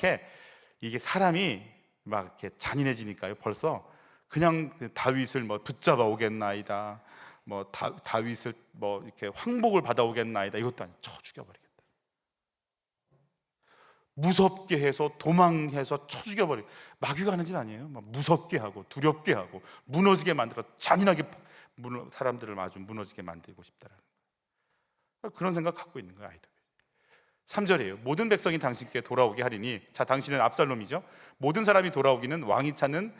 이게 사람이 막 이렇게 잔인해지니까요. 벌써 그냥 다윗을 뭐 붙잡아 오겠나이다, 뭐 다윗을 뭐 이렇게 황복을 받아 오겠나이다, 이것도 아니고 쳐 죽여버리겠다. 무섭게 해서 도망해서 쳐 죽여버리. 마귀가 하는 짓 아니에요. 막 무섭게 하고 두렵게 하고 무너지게 만들어 잔인하게 사람들을 아주 무너지게 만들고 싶다라는 거예요. 그런 생각 갖고 있는 거예요. 아이들. 3절이에요. 모든 백성이 당신께 돌아오게 하리니, 자, 당신은 압살롬이죠. 모든 사람이 돌아오기는 왕이 찾는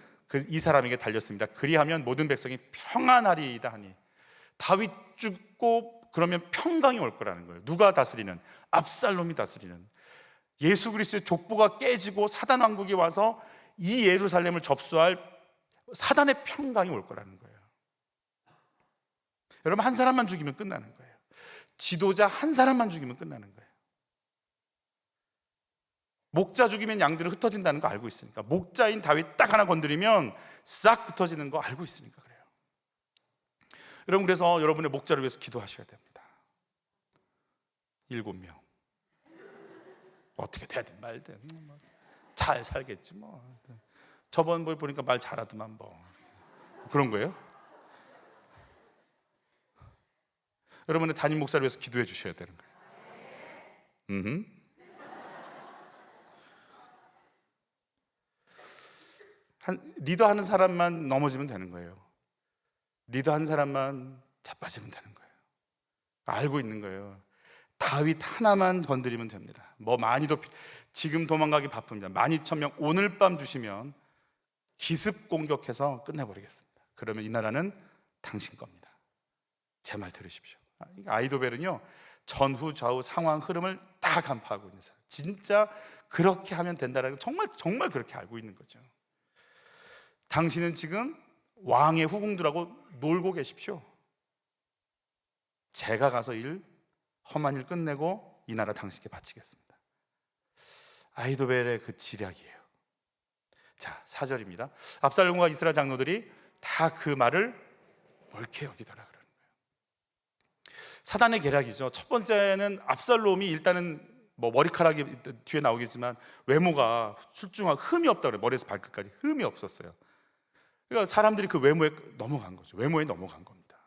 이 사람에게 달렸습니다. 그리하면 모든 백성이 평안하리이다 하니, 다윗 죽고 그러면 평강이 올 거라는 거예요. 누가 다스리는? 압살롬이 다스리는. 예수 그리스도의 족보가 깨지고 사단 왕국이 와서 이 예루살렘을 접수할 사단의 평강이 올 거라는 거예요. 여러분, 한 사람만 죽이면 끝나는 거예요. 지도자 한 사람만 죽이면 끝나는 거예요. 목자 죽이면 양들은 흩어진다는 거 알고 있으니까, 목자인 다윗 딱 하나 건드리면 싹 흩어지는 거 알고 있으니까 그래요. 여러분, 그래서 여러분의 목자를 위해서 기도하셔야 됩니다. 7명 어떻게 되든 말든 잘 살겠지 뭐. 저번 걸 보니까 말 잘하더만 뭐. 그런 거예요. 여러분의 담임 목사를 위해서 기도해 주셔야 되는 거예요. 리더하는 사람만 넘어지면 되는 거예요. 리더한 사람만 자빠지면 되는 거예요. 알고 있는 거예요. 다윗 하나만 건드리면 됩니다. 뭐 지금 도망가기 바쁩니다. 12,000명 오늘 밤 주시면 기습 공격해서 끝내버리겠습니다. 그러면 이 나라는 당신 겁니다. 제 말 들으십시오. 아이도벨은요, 전후 좌우 상황 흐름을 다 간파하고 있는 사람. 진짜 그렇게 하면 된다는 걸 정말 그렇게 알고 있는 거죠. 당신은 지금 왕의 후궁들하고 놀고 계십시오. 제가 가서 험한 일 끝내고 이 나라 당신께 바치겠습니다. 아이도벨의 그 지략이에요. 자, 4절입니다. 압살롬과 이스라엘 장로들이 다 그 말을 옳게 여기더라 그러는 거예요. 사단의 계략이죠. 첫 번째는 압살롬이 일단은 뭐 머리카락이 뒤에 나오겠지만 외모가 출중하고 흠이 없다 그래요. 머리에서 발끝까지 흠이 없었어요. 그러니까 사람들이 그 외모에 넘어간 거죠. 외모에 넘어간 겁니다.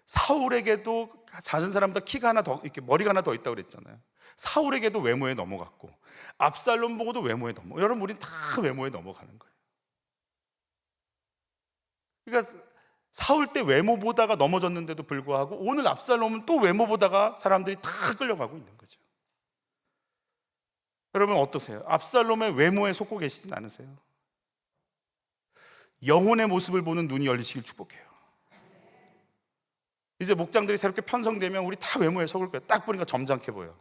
사울에게도 다른 사람보다 키가 하나 더, 이렇게 머리가 하나 더 있다고 그랬잖아요. 사울에게도 외모에 넘어갔고, 압살롬 보고도 외모에 여러분, 우린 다 외모에 넘어가는 거예요. 그러니까 사울 때 외모 보다가 넘어졌는데도 불구하고 오늘 압살롬은 또 외모 보다가 사람들이 다 끌려가고 있는 거죠. 여러분 어떠세요? 압살롬의 외모에 속고 계시진 않으세요? 영혼의 모습을 보는 눈이 열리시길 축복해요. 이제 목장들이 새롭게 편성되면 우리 다 외모에 속을 거예요. 딱 보니까 점잖게 보여.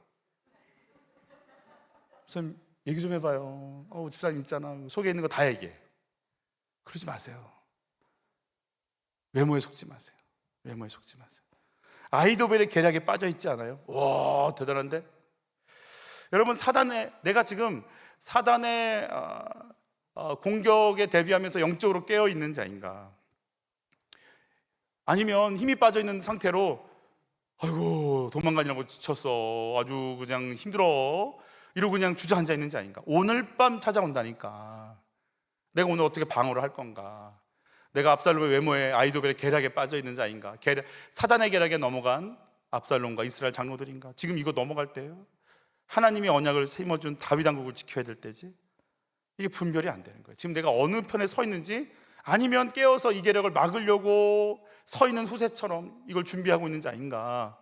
선생님 얘기 좀 해봐요. 집사님 있잖아. 속에 있는 거 다 얘기해. 그러지 마세요. 외모에 속지 마세요. 외모에 속지 마세요. 아이도벨의 계략에 빠져 있지 않아요? 와, 대단한데? 여러분, 내가 지금 사단의 공격에 대비하면서 영적으로 깨어 있는 자인가? 아니면 힘이 빠져 있는 상태로 아이고 도망가느라고 지쳤어, 아주 그냥 힘들어, 이러고 그냥 주저앉아 있는 자인가? 오늘 밤 찾아온다니까. 내가 오늘 어떻게 방어를 할 건가? 내가 압살롬의 외모에 아이도벨의 계략에 빠져 있는 자인가? 사단의 계략에 넘어간 압살롬과 이스라엘 장로들인가? 지금 이거 넘어갈 때예요. 하나님이 언약을 심어준 다윗 왕국을 지켜야 될 때지. 이게 분별이 안 되는 거예요. 지금 내가 어느 편에 서 있는지, 아니면 깨어서 이 계략을 막으려고 서 있는 후세처럼 이걸 준비하고 있는 자인가?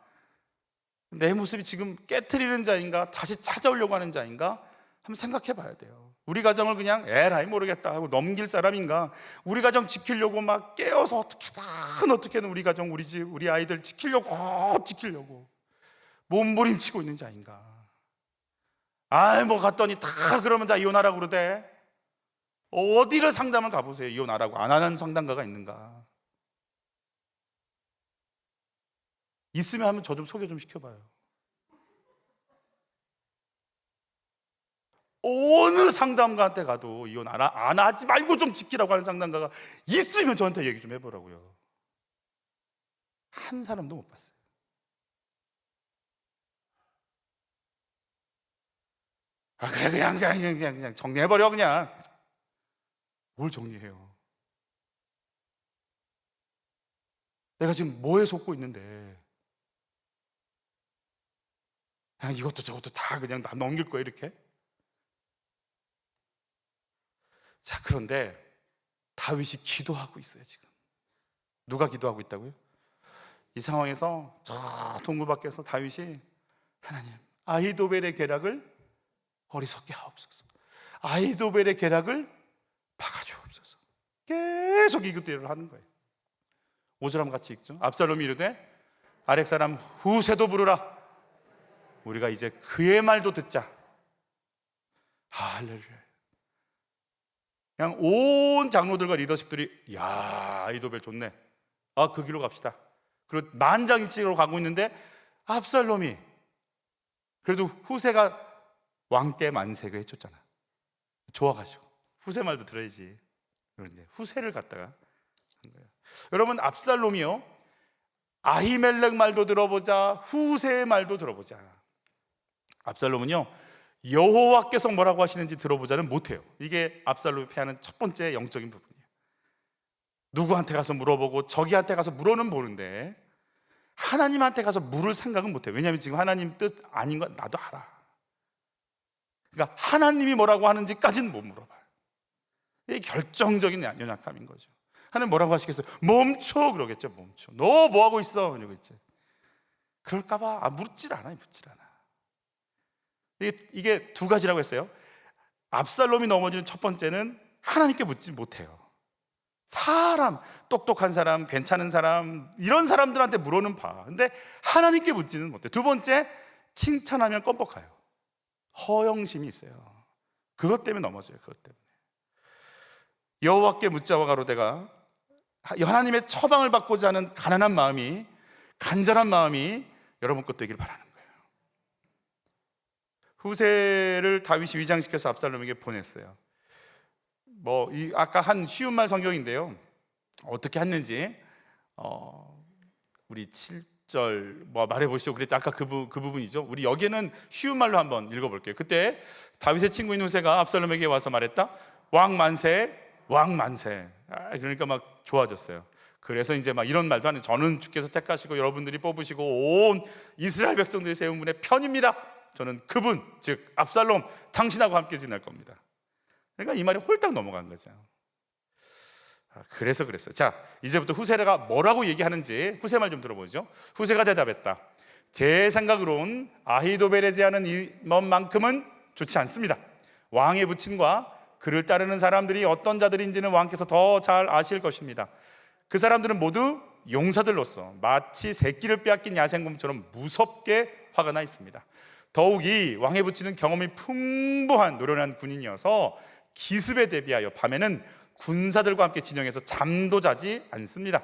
내 모습이 지금 깨트리는 자인가? 다시 찾아오려고 하는 자인가? 한번 생각해 봐야 돼요. 우리 가정을 그냥 에라이 모르겠다 하고 넘길 사람인가? 우리 가정 지키려고 막 깨어서 어떻게든 우리 가정, 우리 집, 우리 아이들 지키려고 몸부림치고 있는 자인가? 뭐 갔더니 다 그러면 다 이혼하라고 그러대. 어디를 상담을 가보세요. 이혼하라고 안 하는 상담가가 있는가? 있으면 한번 저 좀 소개 좀 시켜봐요. 어느 상담가한테 가도 이혼 안 하지 말고 좀 지키라고 하는 상담가가 있으면 저한테 얘기 좀 해보라고요. 한 사람도 못 봤어요. 그래 그냥 정리해버려. 그냥 뭘 정리해요? 내가 지금 뭐에 속고 있는데 그냥 이것도 저것도 다 그냥 남 넘길 거야 이렇게? 자, 그런데 다윗이 기도하고 있어요. 지금 누가 기도하고 있다고요? 이 상황에서 저 동굴 밖에서 다윗이 하나님, 아히도벨의 계략을 어리석게 하옵소서, 아히도벨의 계략을 박아주옵소서. 계속 이 기도를 하는 거예요. 5절 한번 같이 읽죠. 압살롬이 이르되 아렉 사람 후세도 부르라, 우리가 이제 그의 말도 듣자. 할렐루야. 그냥 온 장로들과 리더십들이 야, 아히도벨 좋네, 그 길로 갑시다. 그리고 만장일치로 가고 있는데 압살롬이 그래도 후세가 왕께 만세가 해줬잖아. 좋아가지고 후세 말도 들어야지. 그런데 후세를 갖다가 한 거예요. 여러분, 압살롬이요, 아히멜렉 말도 들어보자, 후세의 말도 들어보자. 압살롬은요, 여호와께서 뭐라고 하시는지 들어보자는 못해요. 이게 압살롬이 패하는 첫 번째 영적인 부분이에요. 누구한테 가서 물어보고 저기한테 가서 물어는 보는데 하나님한테 가서 물을 생각은 못해요. 왜냐하면 지금 하나님 뜻 아닌 건 나도 알아. 그러니까 하나님이 뭐라고 하는지까지는 못 물어봐요. 이게 결정적인 연약함인 거죠. 하나님 뭐라고 하시겠어요? 멈춰 그러겠죠. 멈춰, 너 뭐하고 있어? 이러고 있지. 그럴까봐 묻질 않아요. 이게 두 가지라고 했어요. 압살롬이 넘어지는 첫 번째는 하나님께 묻지 못해요. 사람, 똑똑한 사람, 괜찮은 사람, 이런 사람들한테 물어는 봐. 근데 하나님께 묻지는 못해. 두 번째, 칭찬하면 껌뻑해요. 허영심이 있어요. 그것 때문에 넘어져요. 그것 때문에. 여호와께 묻자와 가로되가, 하나님의 처방을 받고자 하는 가난한 마음이, 간절한 마음이 여러분 것도 되길 바라는 거예요. 후세를 다윗이 위장시켜서 압살롬에게 보냈어요. 아까 한 쉬운 말 성경인데요, 어떻게 했는지 우리 7절 말해보시죠. 그랬죠. 아까 그 부분이죠. 우리 여기에는 쉬운 말로 한번 읽어볼게요. 그때 다윗의 친구인 후세가 압살롬에게 와서 말했다. 왕 만세, 왕 만세. 그러니까 막 좋아졌어요. 그래서 이제 막 이런 말도 하는, 저는 주께서 택하시고 여러분들이 뽑으시고 온 이스라엘 백성들이 세운 분의 편입니다. 저는 그분, 즉 압살롬, 당신하고 함께 지낼 겁니다. 그러니까 이 말이 홀딱 넘어간 거죠. 그래서 그랬어요. 자, 이제부터 후세가 뭐라고 얘기하는지 후세 말 좀 들어보죠. 후세가 대답했다. 제 생각으론 아히도벨에 제하는 것만큼은 좋지 않습니다. 왕의 부친과 그를 따르는 사람들이 어떤 자들인지는 왕께서 더 잘 아실 것입니다. 그 사람들은 모두 용사들로서 마치 새끼를 빼앗긴 야생곰처럼 무섭게 화가 나 있습니다. 더욱이 왕의 부친은 경험이 풍부한 노련한 군인이어서 기습에 대비하여 밤에는 군사들과 함께 진영해서 잠도 자지 않습니다.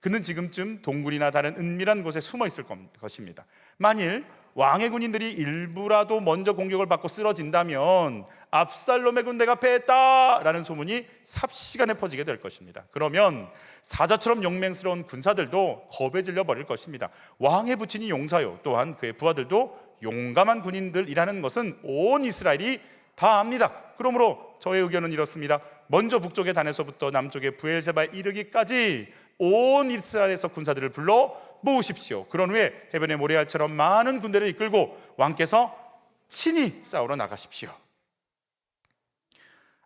그는 지금쯤 동굴이나 다른 은밀한 곳에 숨어 있을 것입니다. 만일 왕의 군인들이 일부라도 먼저 공격을 받고 쓰러진다면 압살롬의 군대가 패했다라는 소문이 삽시간에 퍼지게 될 것입니다. 그러면 사자처럼 용맹스러운 군사들도 겁에 질려 버릴 것입니다. 왕의 부친이 용사요, 또한 그의 부하들도 용감한 군인들이라는 것은 온 이스라엘이 다 압니다. 그러므로 저의 의견은 이렇습니다. 먼저 북쪽의 단에서부터 남쪽의 브엘세바에 이르기까지 온 이스라엘에서 군사들을 불러 모으십시오. 그런 후에 해변의 모래알처럼 많은 군대를 이끌고 왕께서 친히 싸우러 나가십시오.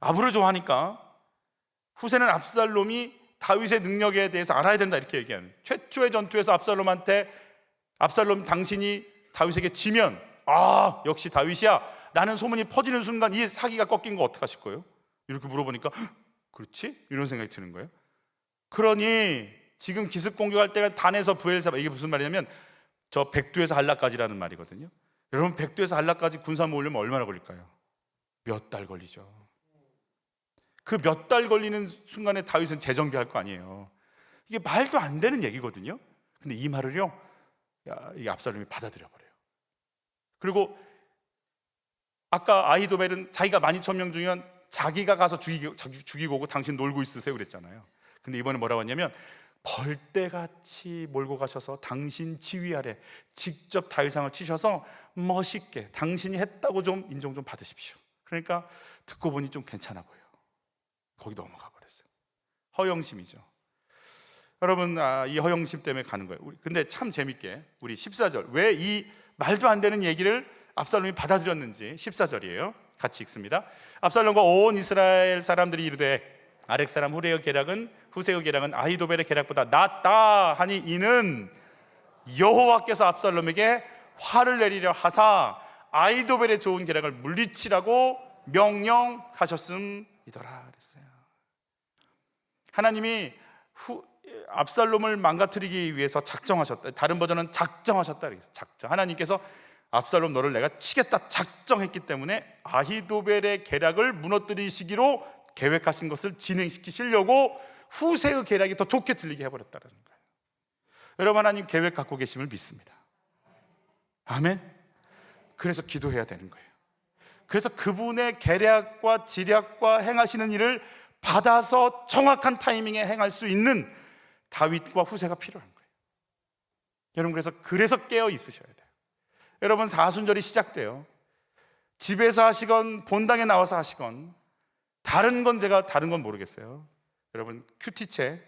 아부를 좋아하니까 후세는 압살롬이 다윗의 능력에 대해서 알아야 된다 이렇게 얘기하는, 최초의 전투에서 압살롬 당신이 다윗에게 지면 역시 다윗이야 라는 소문이 퍼지는 순간 이 사기가 꺾인 거 어떡하실 거예요? 이렇게 물어보니까 그렇지? 이런 생각이 드는 거예요. 그러니 지금 기습 공격할 때가 단에서 브엘세바, 이게 무슨 말이냐면 저 백두에서 한라까지라는 말이거든요. 여러분, 백두에서 한라까지 군사 모으려면 얼마나 걸릴까요? 몇 달 걸리죠. 그 몇 달 걸리는 순간에 다윗은 재정비할 거 아니에요. 이게 말도 안 되는 얘기거든요. 근데 이 말을요, 이 압살롬이 받아들여 버려요. 그리고 아까 아히도벨은 자기가 12,000명 중이면 자기가 가서 죽이고 오고 당신 놀고 있으세요 그랬잖아요. 근데 이번에 뭐라고 했냐면 벌떼같이 몰고 가셔서 당신 지휘 아래 직접 다윗상을 치셔서 멋있게 당신이 했다고 좀 인정 좀 받으십시오. 그러니까 듣고 보니 좀 괜찮아 보여. 거기 넘어가 버렸어요. 허영심이죠. 여러분, 이 허영심 때문에 가는 거예요. 근데 참 재밌게 우리 14절, 왜 이 말도 안 되는 얘기를 압살롬이 받아들였는지 14절이에요. 같이 읽습니다. 압살롬과 온 이스라엘 사람들이 이르되 아렉 사람 후세의 계략은 아히도벨의 계략보다 낫다 하니 이는 여호와께서 압살롬에게 화를 내리려 하사 아히도벨의 좋은 계략을 물리치라고 명령하셨음이더라 그랬어요. 하나님이 압살롬을 망가뜨리기 위해서 작정하셨다. 다른 버전은 작정하셨다 그랬어요. 하나님께서 압살롬 너를 내가 치겠다 작정했기 때문에 아히도벨의 계략을 무너뜨리시기로 계획하신 것을 진행시키시려고 후세의 계략이 더 좋게 들리게 해버렸다는 거예요. 여러분, 하나님 계획 갖고 계심을 믿습니다. 아멘. 그래서 기도해야 되는 거예요. 그래서 그분의 계략과 지략과 행하시는 일을 받아서 정확한 타이밍에 행할 수 있는 다윗과 후세가 필요한 거예요. 여러분, 그래서 깨어 있으셔야 돼요. 여러분, 사순절이 시작돼요. 집에서 하시건 본당에 나와서 하시건 다른 건 모르겠어요. 여러분, 큐티책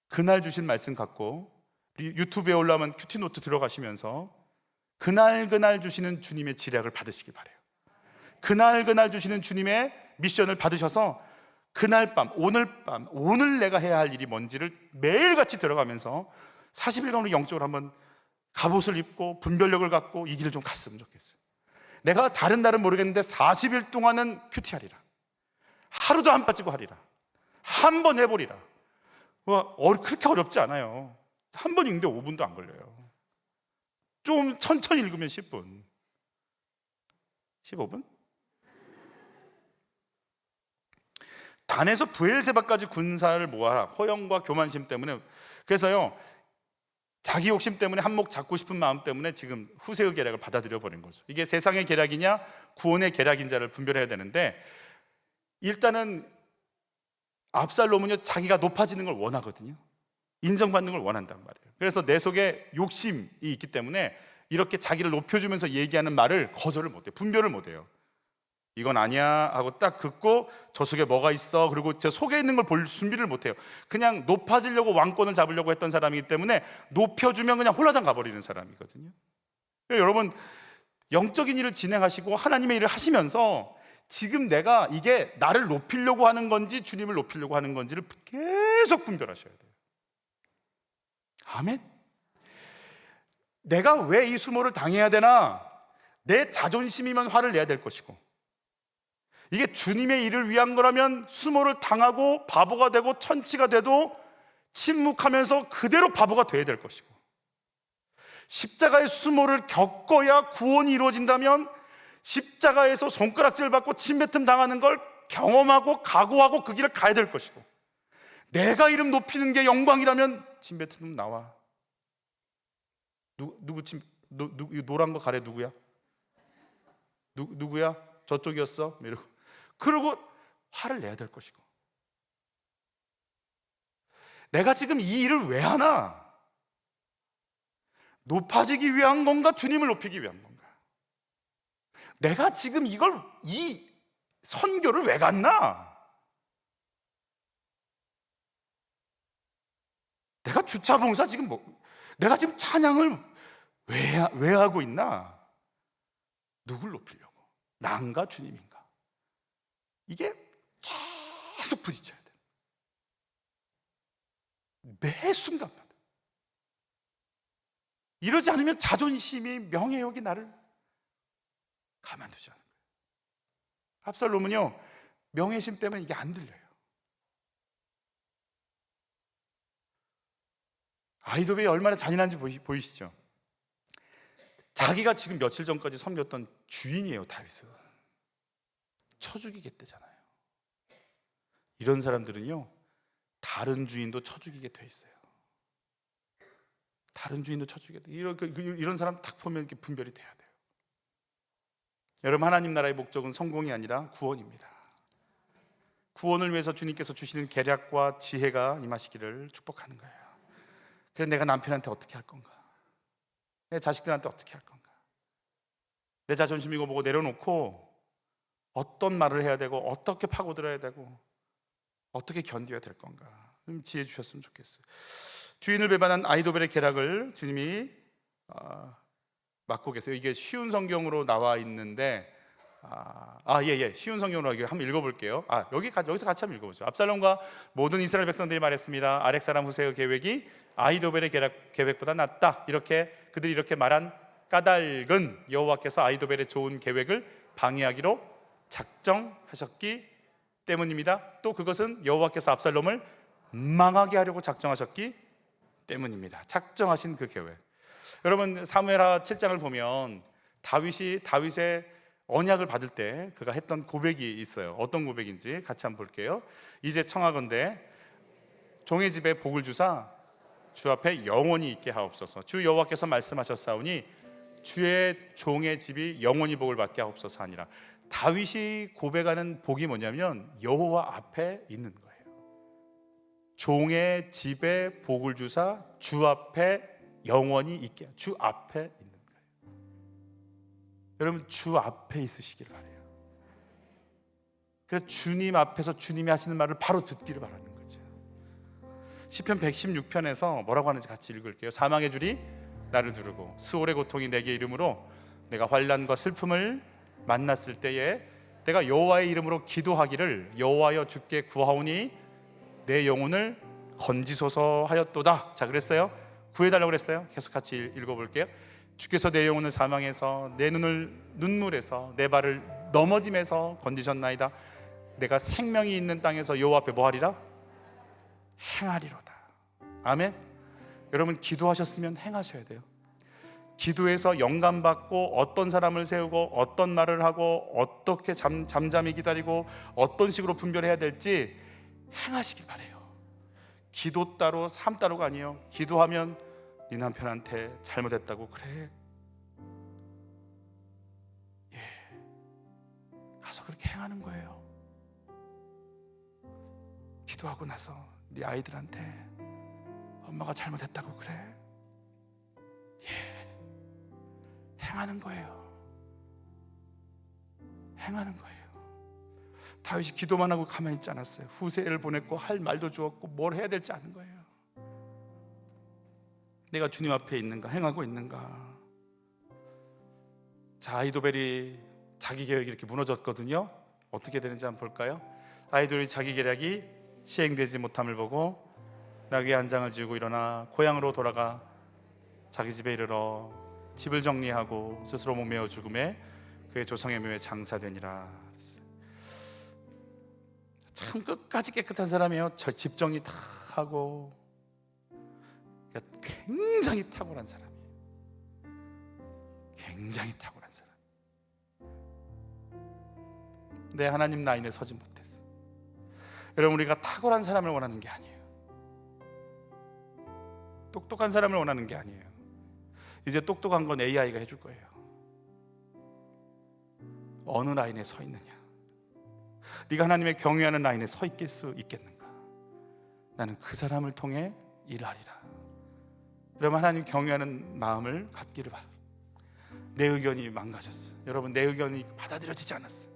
그날 주신 말씀 갖고 유튜브에 올라오면 큐티노트 들어가시면서 그날 주시는 주님의 지략을 받으시기 바래요. 그날 주시는 주님의 미션을 받으셔서 그날 밤, 오늘 내가 해야 할 일이 뭔지를 매일같이 들어가면서 40일간으로 영적으로 한번 갑옷을 입고 분별력을 갖고 이 길을 좀 갔으면 좋겠어요. 내가 다른 날은 모르겠는데 40일 동안은 큐티하리라. 하루도 안 빠지고 하리라. 한 번 해보리라. 그렇게 어렵지 않아요. 한 번 읽는데 5분도 안 걸려요. 좀 천천히 읽으면 10분, 15분? 단에서 브엘세바까지 군사를 모아라. 허영과 교만심 때문에. 그래서요, 자기 욕심 때문에 한몫 잡고 싶은 마음 때문에 지금 후세의 계략을 받아들여 버린 거죠. 이게 세상의 계략이냐 구원의 계략인자를 분별해야 되는데, 일단은 압살롬은요, 자기가 높아지는 걸 원하거든요. 인정받는 걸 원한단 말이에요. 그래서 내 속에 욕심이 있기 때문에 이렇게 자기를 높여주면서 얘기하는 말을 거절을 못해요. 분별을 못해요. 이건 아니야 하고 딱 긋고 저 속에 뭐가 있어, 그리고 제 속에 있는 걸 볼 준비를 못해요. 그냥 높아지려고 왕권을 잡으려고 했던 사람이기 때문에 높여주면 그냥 홀라당 가버리는 사람이거든요. 여러분, 영적인 일을 진행하시고 하나님의 일을 하시면서 지금 내가 이게 나를 높이려고 하는 건지 주님을 높이려고 하는 건지를 계속 분별하셔야 돼요. 아멘. 내가 왜 이 수모를 당해야 되나? 내 자존심이면 화를 내야 될 것이고, 이게 주님의 일을 위한 거라면 수모를 당하고 바보가 되고 천치가 돼도 침묵하면서 그대로 바보가 돼야 될 것이고, 십자가의 수모를 겪어야 구원이 이루어진다면 십자가에서 손가락질 받고 침뱉음 당하는 걸 경험하고 각오하고 그 길을 가야 될 것이고, 내가 이름 높이는 게 영광이라면 침뱉음 나와. 누구 노란 거 가래 누구야? 누구야? 저쪽이었어? 이러고 그러고 화를 내야 될 것이고, 내가 지금 이 일을 왜 하나? 높아지기 위한 건가? 주님을 높이기 위한 건가? 내가 지금 이 선교를 왜 갔나? 내가 주차 봉사 지금 내가 지금 찬양을 왜 하고 있나? 누굴 높이려고? 난가 주님인가? 이게 계속 부딪혀야 돼. 매 순간마다. 이러지 않으면 자존심이, 명예욕이 나를 가만두지 않는 거예요. 압살롬은요, 명예심 때문에 이게 안 들려요. 아히도벨이 얼마나 잔인한지 보이시죠? 자기가 지금 며칠 전까지 섬겼던 주인이에요, 다윗은. 쳐 죽이겠대잖아요. 이런 사람들은요, 다른 주인도 쳐 죽이게 돼 있어요. 다른 주인도 쳐 죽이게 돼. 이런 사람 딱 보면 이렇게 분별이 돼야 돼요. 여러분, 하나님 나라의 목적은 성공이 아니라 구원입니다. 구원을 위해서 주님께서 주시는 계략과 지혜가 임하시기를 축복하는 거예요. 그래서 내가 남편한테 어떻게 할 건가? 내 자식들한테 어떻게 할 건가? 내 자존심 이거 보고 내려놓고 어떤 말을 해야 되고, 어떻게 파고들어야 되고, 어떻게 견뎌야 될 건가? 좀 지혜 주셨으면 좋겠어요. 주인을 배반한 아히도벨의 계략을 주님이 맡고 계세요. 이게 쉬운 성경으로 나와 있는데, 쉬운 성경으로 한번 읽어볼게요. 여기서 같이 한번 읽어보죠. 압살롬과 모든 이스라엘 백성들이 말했습니다. 아렉 사람 후세의 계획이 아히도벨의 계획보다 낫다. 그들이 이렇게 말한 까닭은 여호와께서 아히도벨의 좋은 계획을 방해하기로 작정하셨기 때문입니다. 또 그것은 여호와께서 압살롬을 망하게 하려고 작정하셨기 때문입니다. 작정하신 그 계획. 여러분, 사무엘하 7장을 보면 다윗의 언약을 받을 때 그가 했던 고백이 있어요. 어떤 고백인지 같이 한번 볼게요. 이제 청하건대 종의 집에 복을 주사 주 앞에 영원히 있게 하옵소서. 주 여호와께서 말씀하셨사오니 주의 종의 집이 영원히 복을 받게 하옵소서 하니라. 다윗이 고백하는 복이 뭐냐면 여호와 앞에 있는 거예요. 종의 집에 복을 주사 주 앞에 영원히 있게, 주 앞에 있는 거예요. 여러분, 주 앞에 있으시길 바래요. 그래서 주님 앞에서 주님이 하시는 말을 바로 듣기를 바라는 거죠. 시편 116편에서 뭐라고 하는지 같이 읽을게요. 사망의 줄이 나를 두르고 스올의 고통이 내게 이름으로 내가 환난과 슬픔을 만났을 때에 내가 여호와의 이름으로 기도하기를 여호와여 주께 구하오니 내 영혼을 건지소서 하였도다. 자, 그랬어요. 구해달라고 그랬어요. 계속 같이 읽어볼게요. 주께서 내 영혼을 사망에서 내 눈을 눈물에서 내 발을 넘어짐에서 건지셨나이다. 내가 생명이 있는 땅에서 여호와 앞에 뭐하리라? 행하리로다. 아멘. 여러분, 기도하셨으면 행하셔야 돼요. 기도해서 영감받고 어떤 사람을 세우고 어떤 말을 하고 어떻게 잠잠히 기다리고 어떤 식으로 분별해야 될지 행하시길 바래요. 기도 따로 삶 따로가 아니에요. 기도하면 네 남편한테 잘못했다고 그래, 예, 가서 그렇게 행하는 거예요. 기도하고 나서 네 아이들한테 엄마가 잘못했다고 그래, 예, 행하는 거예요. 행하는 거예요. 다윗이 기도만 하고 가만히 있지 않았어요. 후세를 보냈고 할 말도 주었고 뭘 해야 될지 아는 거예요. 내가 주님 앞에 있는가, 행하고 있는가. 자, 아히도벨이 자기 계획이 이렇게 무너졌거든요. 어떻게 되는지 한번 볼까요? 아히도벨이 자기 계략이 시행되지 못함을 보고 나귀 한 장을 지우고 일어나 고향으로 돌아가 자기 집에 이르러 집을 정리하고 스스로 몸매어 죽음에 그의 조상의 묘에 장사되니라. 참 끝까지 깨끗한 사람이에요. 저 집 정리 다 하고 굉장히 탁월한 사람이에요. 굉장히 탁월한 사람. 근데 하나님 라인에 서지 못했어. 여러분, 우리가 탁월한 사람을 원하는 게 아니에요. 똑똑한 사람을 원하는 게 아니에요. 이제 똑똑한 건 AI가 해줄 거예요. 어느 라인에 서 있느냐. 네가 하나님의 경외하는 라인에 서 있을 수 있겠는가? 나는 그 사람을 통해 일하리라. 여러분, 하나님 경외하는 마음을 갖기를 바랍니다. 내 의견이 망가졌어. 여러분, 내 의견이 받아들여지지 않았어.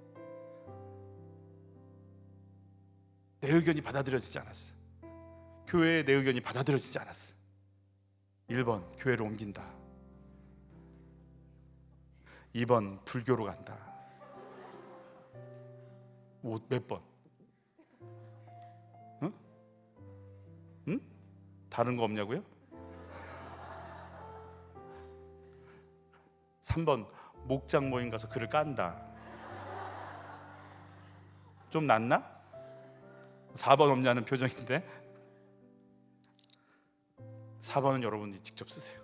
내 의견이 받아들여지지 않았어. 교회의 내 의견이 받아들여지지 않았어. 1번 교회로 옮긴다. 2번 불교로 간다. 몇 번? 응? 응? 다른 거 없냐고요? 3번 목장 모임 가서 글을 깐다. 좀 낫나? 4번 없냐는 표정인데 4번은 여러분이 직접 쓰세요.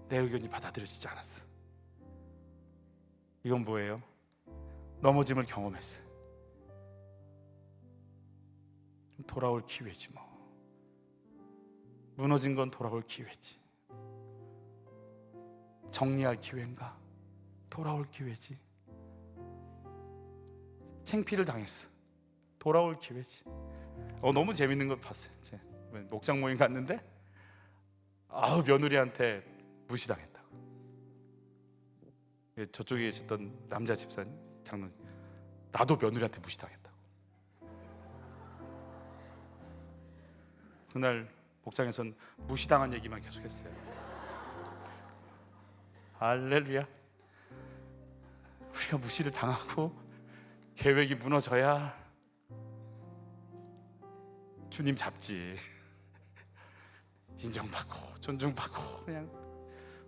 내 의견이 받아들여지지 않았어. 이건 뭐예요? 넘어짐을 경험했어. 좀 돌아올 기회지 뭐. 무너진 건 돌아올 기회지. 정리할 기회인가? 돌아올 기회지. 창피를 당했어. 돌아올 기회지. 너무 재밌는 걸 봤어요. 목장 모임 갔는데 며느리한테 무시당했다고. 저쪽에 계셨던 남자 집사님, 장로님, 나도 며느리한테 무시당했다고. 그날 목장에선 무시당한 얘기만 계속했어요. 할렐루야. 우리가 무시를 당하고 계획이 무너져야 주님 잡지. 인정받고 존중받고 그냥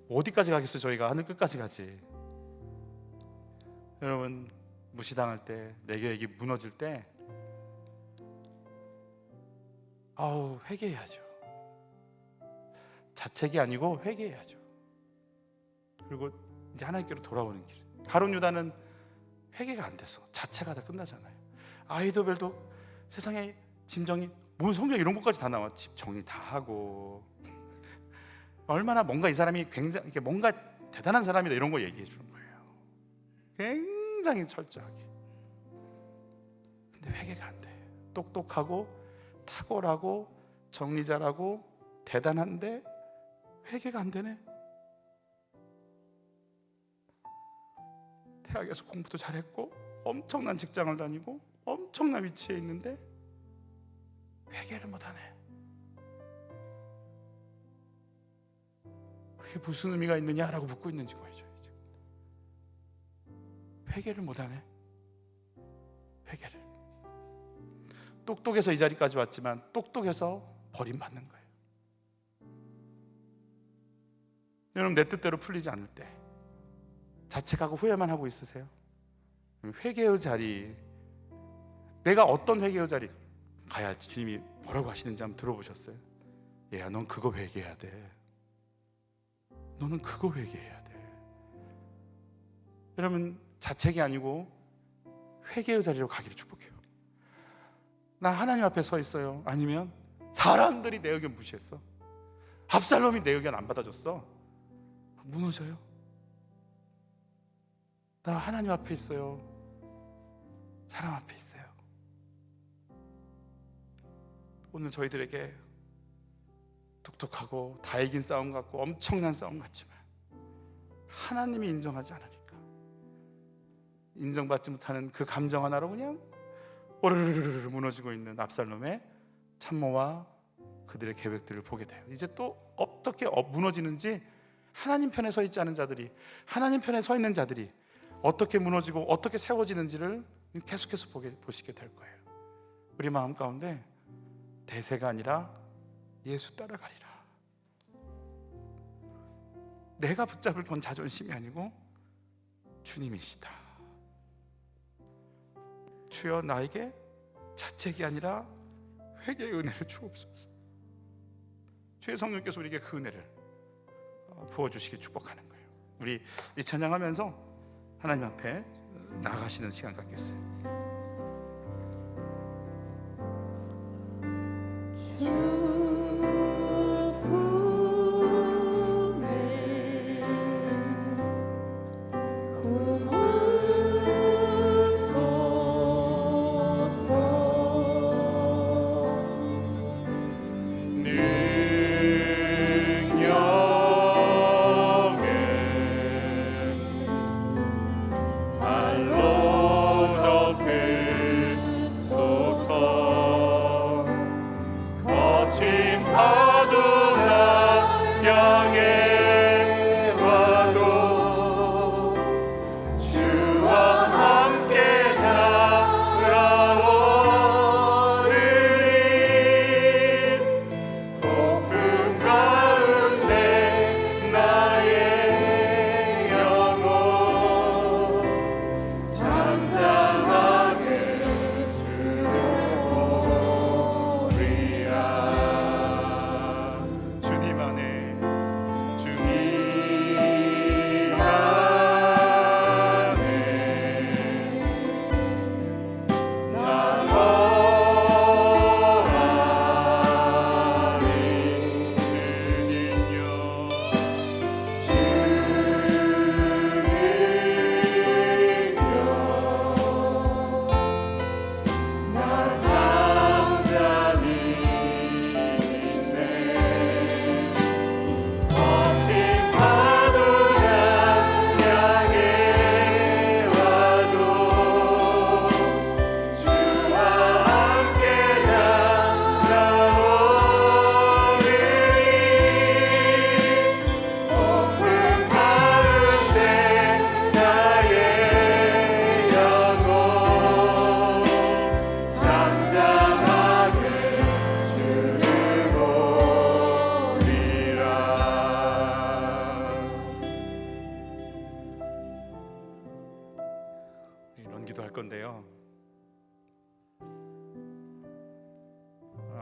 어디까지 가겠어요? 저희가 하늘 끝까지 가지. 여러분, 무시당할 때, 내 계획이 무너질 때 회개해야죠. 자책이 아니고 회개해야죠. 그리고 이제 하나님께로 돌아오는 길. 가룟 유다는 회개가 안 돼서 자책하다 끝나잖아요. 아히도벨도 세상에 짐정이 뭔 성경 이런 것까지 다 나와. 집 정리 다 하고 얼마나 뭔가 이 사람이 굉장히 이렇게 뭔가 대단한 사람이다 이런 거 얘기해 주는 거예요. 굉장히 철저하게. 근데 회개가 안 돼. 똑똑하고 탁월하고 정리 잘하고 대단한데 회개가 안 되네. 대학에서 공부도 잘했고 엄청난 직장을 다니고 엄청난 위치에 있는데 회개를 못하네. 그게 무슨 의미가 있느냐라고 묻고 있는 거죠. 회개를 못하네. 회개를. 똑똑해서 이 자리까지 왔지만 똑똑해서 버림받는 거예요. 여러분, 내 뜻대로 풀리지 않을 때 자책하고 후회만 하고 있으세요? 회개의 자리, 내가 어떤 회개의 자리 가야 할지 주님이 뭐라고 하시는지 한번 들어보셨어요? 얘야, 넌 그거 회개해야 돼. 너는 그거 회개해야 돼. 여러분, 자책이 아니고 회개의 자리로 가기를 축복해요. 나 하나님 앞에 서 있어요. 아니면 사람들이 내 의견 무시했어. 압살롬이 내 의견 안 받아줬어. 무너져요. 나 하나님 앞에 있어요. 사람 앞에 있어요. 오늘 저희들에게 독특하고 다 이긴 싸움 같고 엄청난 싸움 같지만 하나님이 인정하지 않으니까 인정받지 못하는 그 감정 하나로 그냥 오르르르르 무너지고 있는 압살롬의 참모와 그들의 계획들을 보게 돼요. 이제 또 어떻게 무너지는지 하나님 편에 서 있지 않은 자들이, 하나님 편에 서 있는 자들이 어떻게 무너지고 어떻게 세워지는지를 계속해서 보시게 될 거예요. 우리 마음 가운데 대세가 아니라 예수 따라가리라. 내가 붙잡을 건 자존심이 아니고 주님이시다. 주여, 나에게 자책이 아니라 회개의 은혜를 주옵소서. 주의 성령께서 우리에게 그 은혜를 부어주시기 축복하는 거예요. 우리 이 찬양하면서 하나님 앞에 나아가시는 시간 갖겠어요.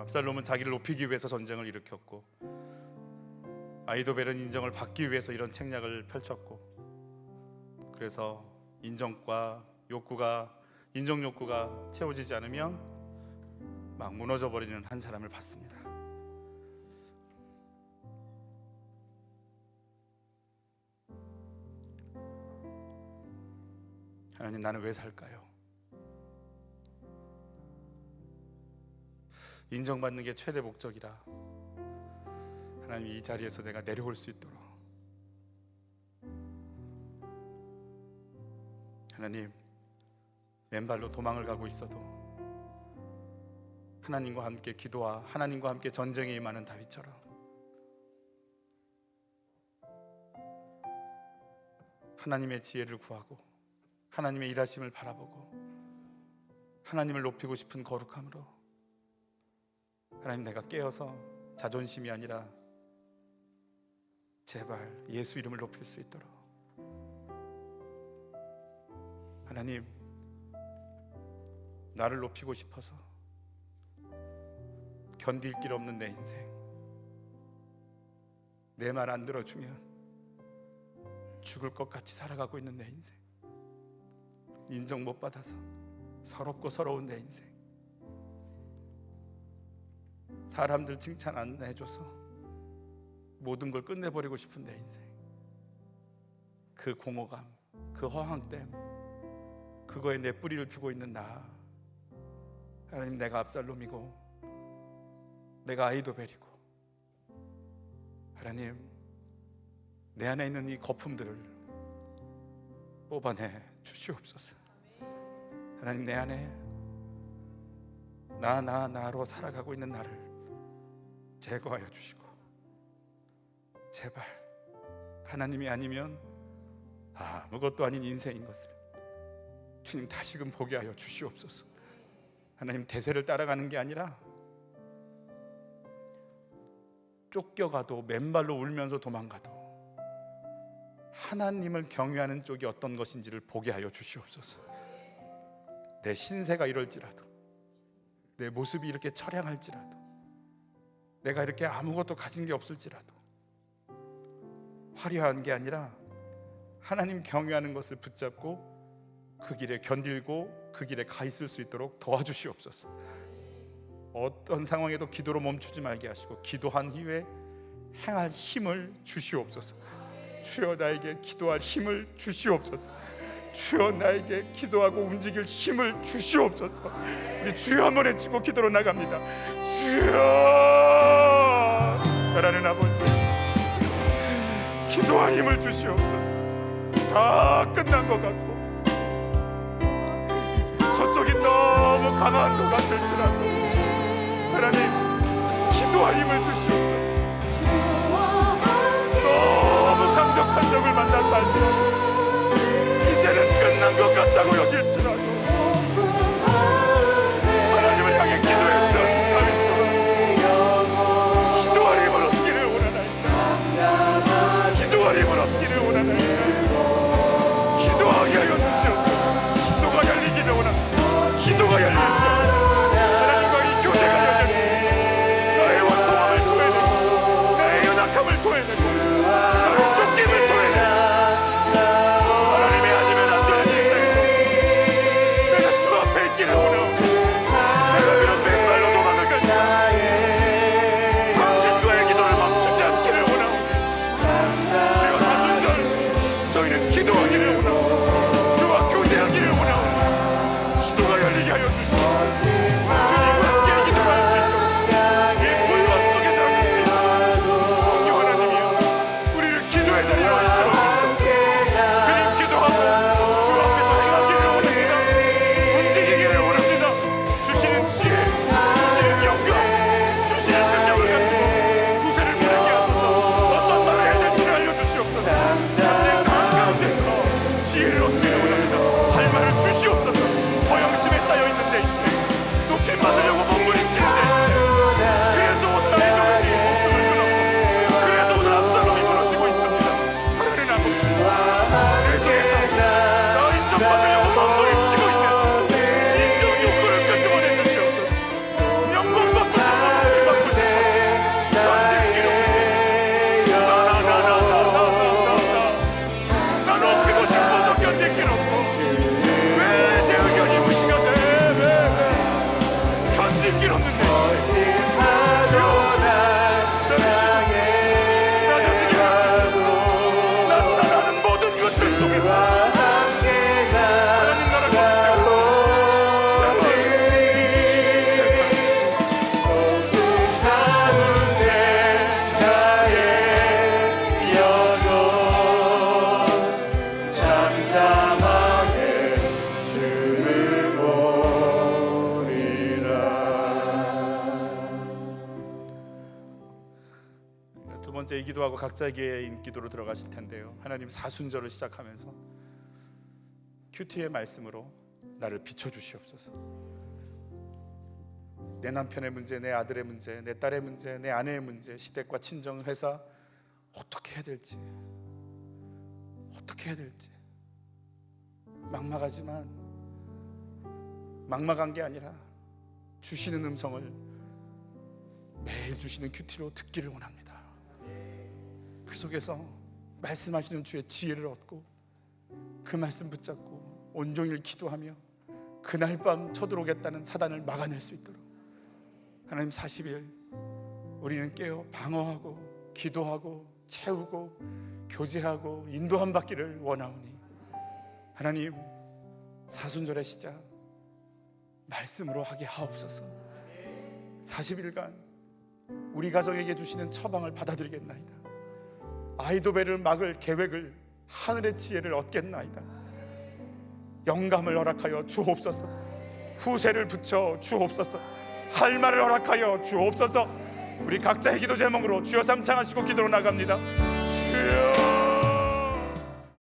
압살롬은 자기를 높이기 위해서 전쟁을 일으켰고 아히도벨은 인정을 받기 위해서 이런 책략을 펼쳤고, 그래서 인정 욕구가 채워지지 않으면 막 무너져 버리는 한 사람을 봤습니다. 하나님, 나는 왜 살까요? 인정받는 게 최대 목적이라 하나님, 이 자리에서 내가 내려올 수 있도록 하나님, 맨발로 도망을 가고 있어도 하나님과 함께 기도와 하나님과 함께 전쟁에 임하는 다윗처럼 하나님의 지혜를 구하고 하나님의 일하심을 바라보고 하나님을 높이고 싶은 거룩함으로 하나님, 내가 깨어서 자존심이 아니라 제발 예수 이름을 높일 수 있도록, 하나님, 나를 높이고 싶어서 견딜 길 없는 내 인생, 내 말 안 들어주면 죽을 것 같이 살아가고 있는 내 인생, 인정 못 받아서 서럽고 서러운 내 인생, 사람들 칭찬 안 해줘서 모든 걸 끝내버리고 싶은 내 인생, 그 공허감, 그 허황됨, 그거에 내 뿌리를 두고 있는 나, 하나님, 내가 압살롬이고 내가 아히도벨이고, 하나님, 내 안에 있는 이 거품들을 뽑아내 주시옵소서. 하나님, 내 안에 나로 살아가고 있는 나를 제거하여 주시고, 제발 하나님이 아니면 아무것도 아닌 인생인 것을 주님 다시금 보게 하여 주시옵소서. 하나님, 대세를 따라가는 게 아니라 쫓겨가도 맨발로 울면서 도망가도 하나님을 경외하는 쪽이 어떤 것인지를 보게 하여 주시옵소서. 내 신세가 이럴지라도, 내 모습이 이렇게 처량할지라도, 내가 이렇게 아무것도 가진 게 없을지라도 화려한 게 아니라 하나님 경외하는 것을 붙잡고 그 길에 견딜고 그 길에 가 있을 수 있도록 도와주시옵소서. 어떤 상황에도 기도로 멈추지 말게 하시고 기도한 이후에 행할 힘을 주시옵소서. 주여, 나에게 기도할 힘을 주시옵소서. 주여, 나에게 기도하고 움직일 힘을 주시옵소서. 우리 주여 한번 외치고 기도로 나갑니다. 주여, 사랑하는 아버지, 기도할 힘을 주시옵소서. 다 끝난 것 같고 저쪽이 너무 강한 것 같을지라도 하나님, 기도할 힘을 주시옵소서. 너무 강력한 적을 만났다 할지라도, 이제는 끝난 것 같다고 여길지라도 하나님을 향해 기도했던 다윗처럼 기도할 힘을 얻기를 원하나이다. 기도할 힘을 얻기를 원하나이다. 기도하게 하여 주시옵소서. 기도가 열리기를 원합니다. 기도가 열릴지어다. 하나님과의 교제가 열렸지. 나의 원통함을 토해내고 나의 연약함을 토해내고 나의 쫓김을 토해내고, 하나님이 아니면 안 되는 인생이고 내가 주 앞에 있기를 원하오니 내가 그런 맨발로 도망을 갈지 당신과의 기도를 멈추지 않기를 원하오니 주여, 사순절 저희는 기도하기를 원하오니 주와 교제하기를 원하오니 기도가 열리게 하여 주시옵소서. 주님과 함께 기도할 수 있도록, 이 불과 속에 들어갈 수 있도록 성령 하나님이여, 우리를 기도의 자리로 이끌어 주시옵소서. 주님, 기도하고 주 앞에서 행하기를 원합니다. 움직이기를 원합니다. 주시는 지혜, 주시는 영광, 주시는 능력을 가지고 후세를 보내게 하소서. 어떤 말을 해야 될지를 알려주시옵소서. 현재 그 한가운데서 지혜를 얻기를 원합니다. 할 말을 주시옵소서. 허영심에 쌓여있는 내 인생, 높임 받으려고 몸부림치는 내 인생, 그래서 오늘 아이도벨이 목숨을 끊었고 그래서 오늘 압살롬이 무너지고 있습니다. 사랑하는 아버지, 내 속에서 나 인정받으려고 몸부림치고 있는 인정 욕구를 끄집어내 주시옵소서. 영광 받고 싶어, 높임 받고 싶어서 견딜기로 나 높이고 싶어서 견딜기로 왜 내 의견이 무시가 돼? 왜? 견딜 길 없는 내 인생, 주여, 나를 주소서. 나 자식이 주소서. 나도 나라는 모든 것들 속에서 하나님 나라를 얻게 하소서. 제발, 제발. 두 번째 이 기도하고 각자에게 기도로 들어가실 텐데요. 하나님, 사순절을 시작하면서 큐티의 말씀으로 나를 비춰주시옵소서. 내 남편의 문제, 내 아들의 문제, 내 딸의 문제, 내 아내의 문제, 시댁과 친정, 회사 어떻게 해야 될지 막막하지만 막막한 게 아니라 주시는 음성을 매일 주시는 큐티로 듣기를 원합니다. 그 속에서 말씀하시는 주의 지혜를 얻고 그 말씀 붙잡고 온종일 기도하며 그날 밤 쳐들어오겠다는 사단을 막아낼 수 있도록 하나님 40일 우리는 깨어 방어하고 기도하고 채우고 교제하고 인도함 받기를 원하오니 하나님 사순절의 시작 말씀으로 하게 하옵소서. 40일간 우리 가정에게 주시는 처방을 받아들이겠나이다. 아이도벨을 막을 계획을 하늘의 지혜를 얻겠나이다. 영감을 허락하여 주옵소서. 후세를 붙여 주옵소서. 할 말을 허락하여 주옵소서. 우리 각자의 기도 제목으로 주여 삼창하시고 기도로 나갑니다. 주여